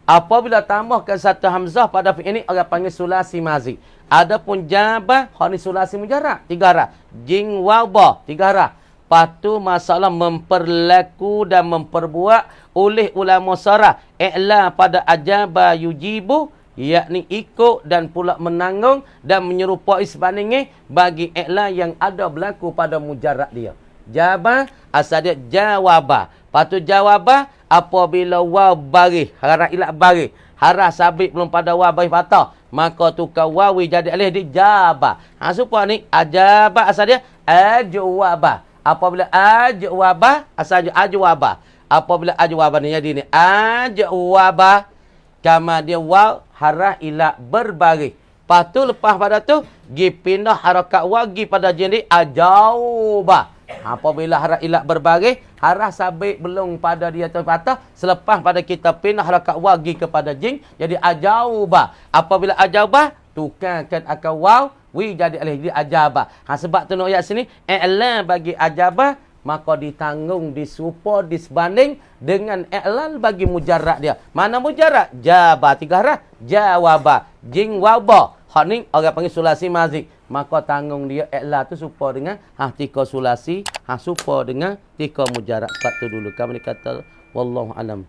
Apabila tambahkan satu hamzah pada fi'il ni orang panggil sulasi mazi. Adapun jabah, hak ni sulasi mujarrad, 3 harap. Jing waw ba, 3 harap. Patu masalah memperlaku dan memperbuat oleh ulama sarah i'la pada ajaba yujibu, yakni ikut dan pula menanggung dan menyerupai sebandingnya bagi i'la yang ada berlaku pada mujarrad dia. Jaba asal dia jawabah. Patu jawabah apabila waw baris, harah ilat baris, harah sabit belum pada waw baris patah, maka tukar wawi jadi alih di jabah. Supaya ni ajabah asal dia ajwabah. Apabila ajwabah, asalnya ajwabah. Apabila ajwabah ni jadi ni ajwabah, kama dia waw harah ila berbaris. Lepas tu lepas pada tu gi pindah harakat waw gi pada jadi ajawabah. Apabila harah ila berbaris, harah sabit belum pada dia terpatah, selepas pada kita pindah harakat waw gi kepada jing jadi ajawabah. Apabila ajawabah, tukarkan akal waw wi jadi alih di ajabah. Sebab tu ayat sini i'lal bagi ajabah, maka ditanggung, disupa, disebanding dengan i'lal bagi mujarrad dia. Mana mujarrad? Jabah 3 harah, jawabah, jing waba. Hak ni orang panggil sulasi mazik. Maka tanggung dia i'lal tu serupa dengan tika sulasi, serupa dengan tika mujarrad. Sebab tu dulu kami kata wallahu alam.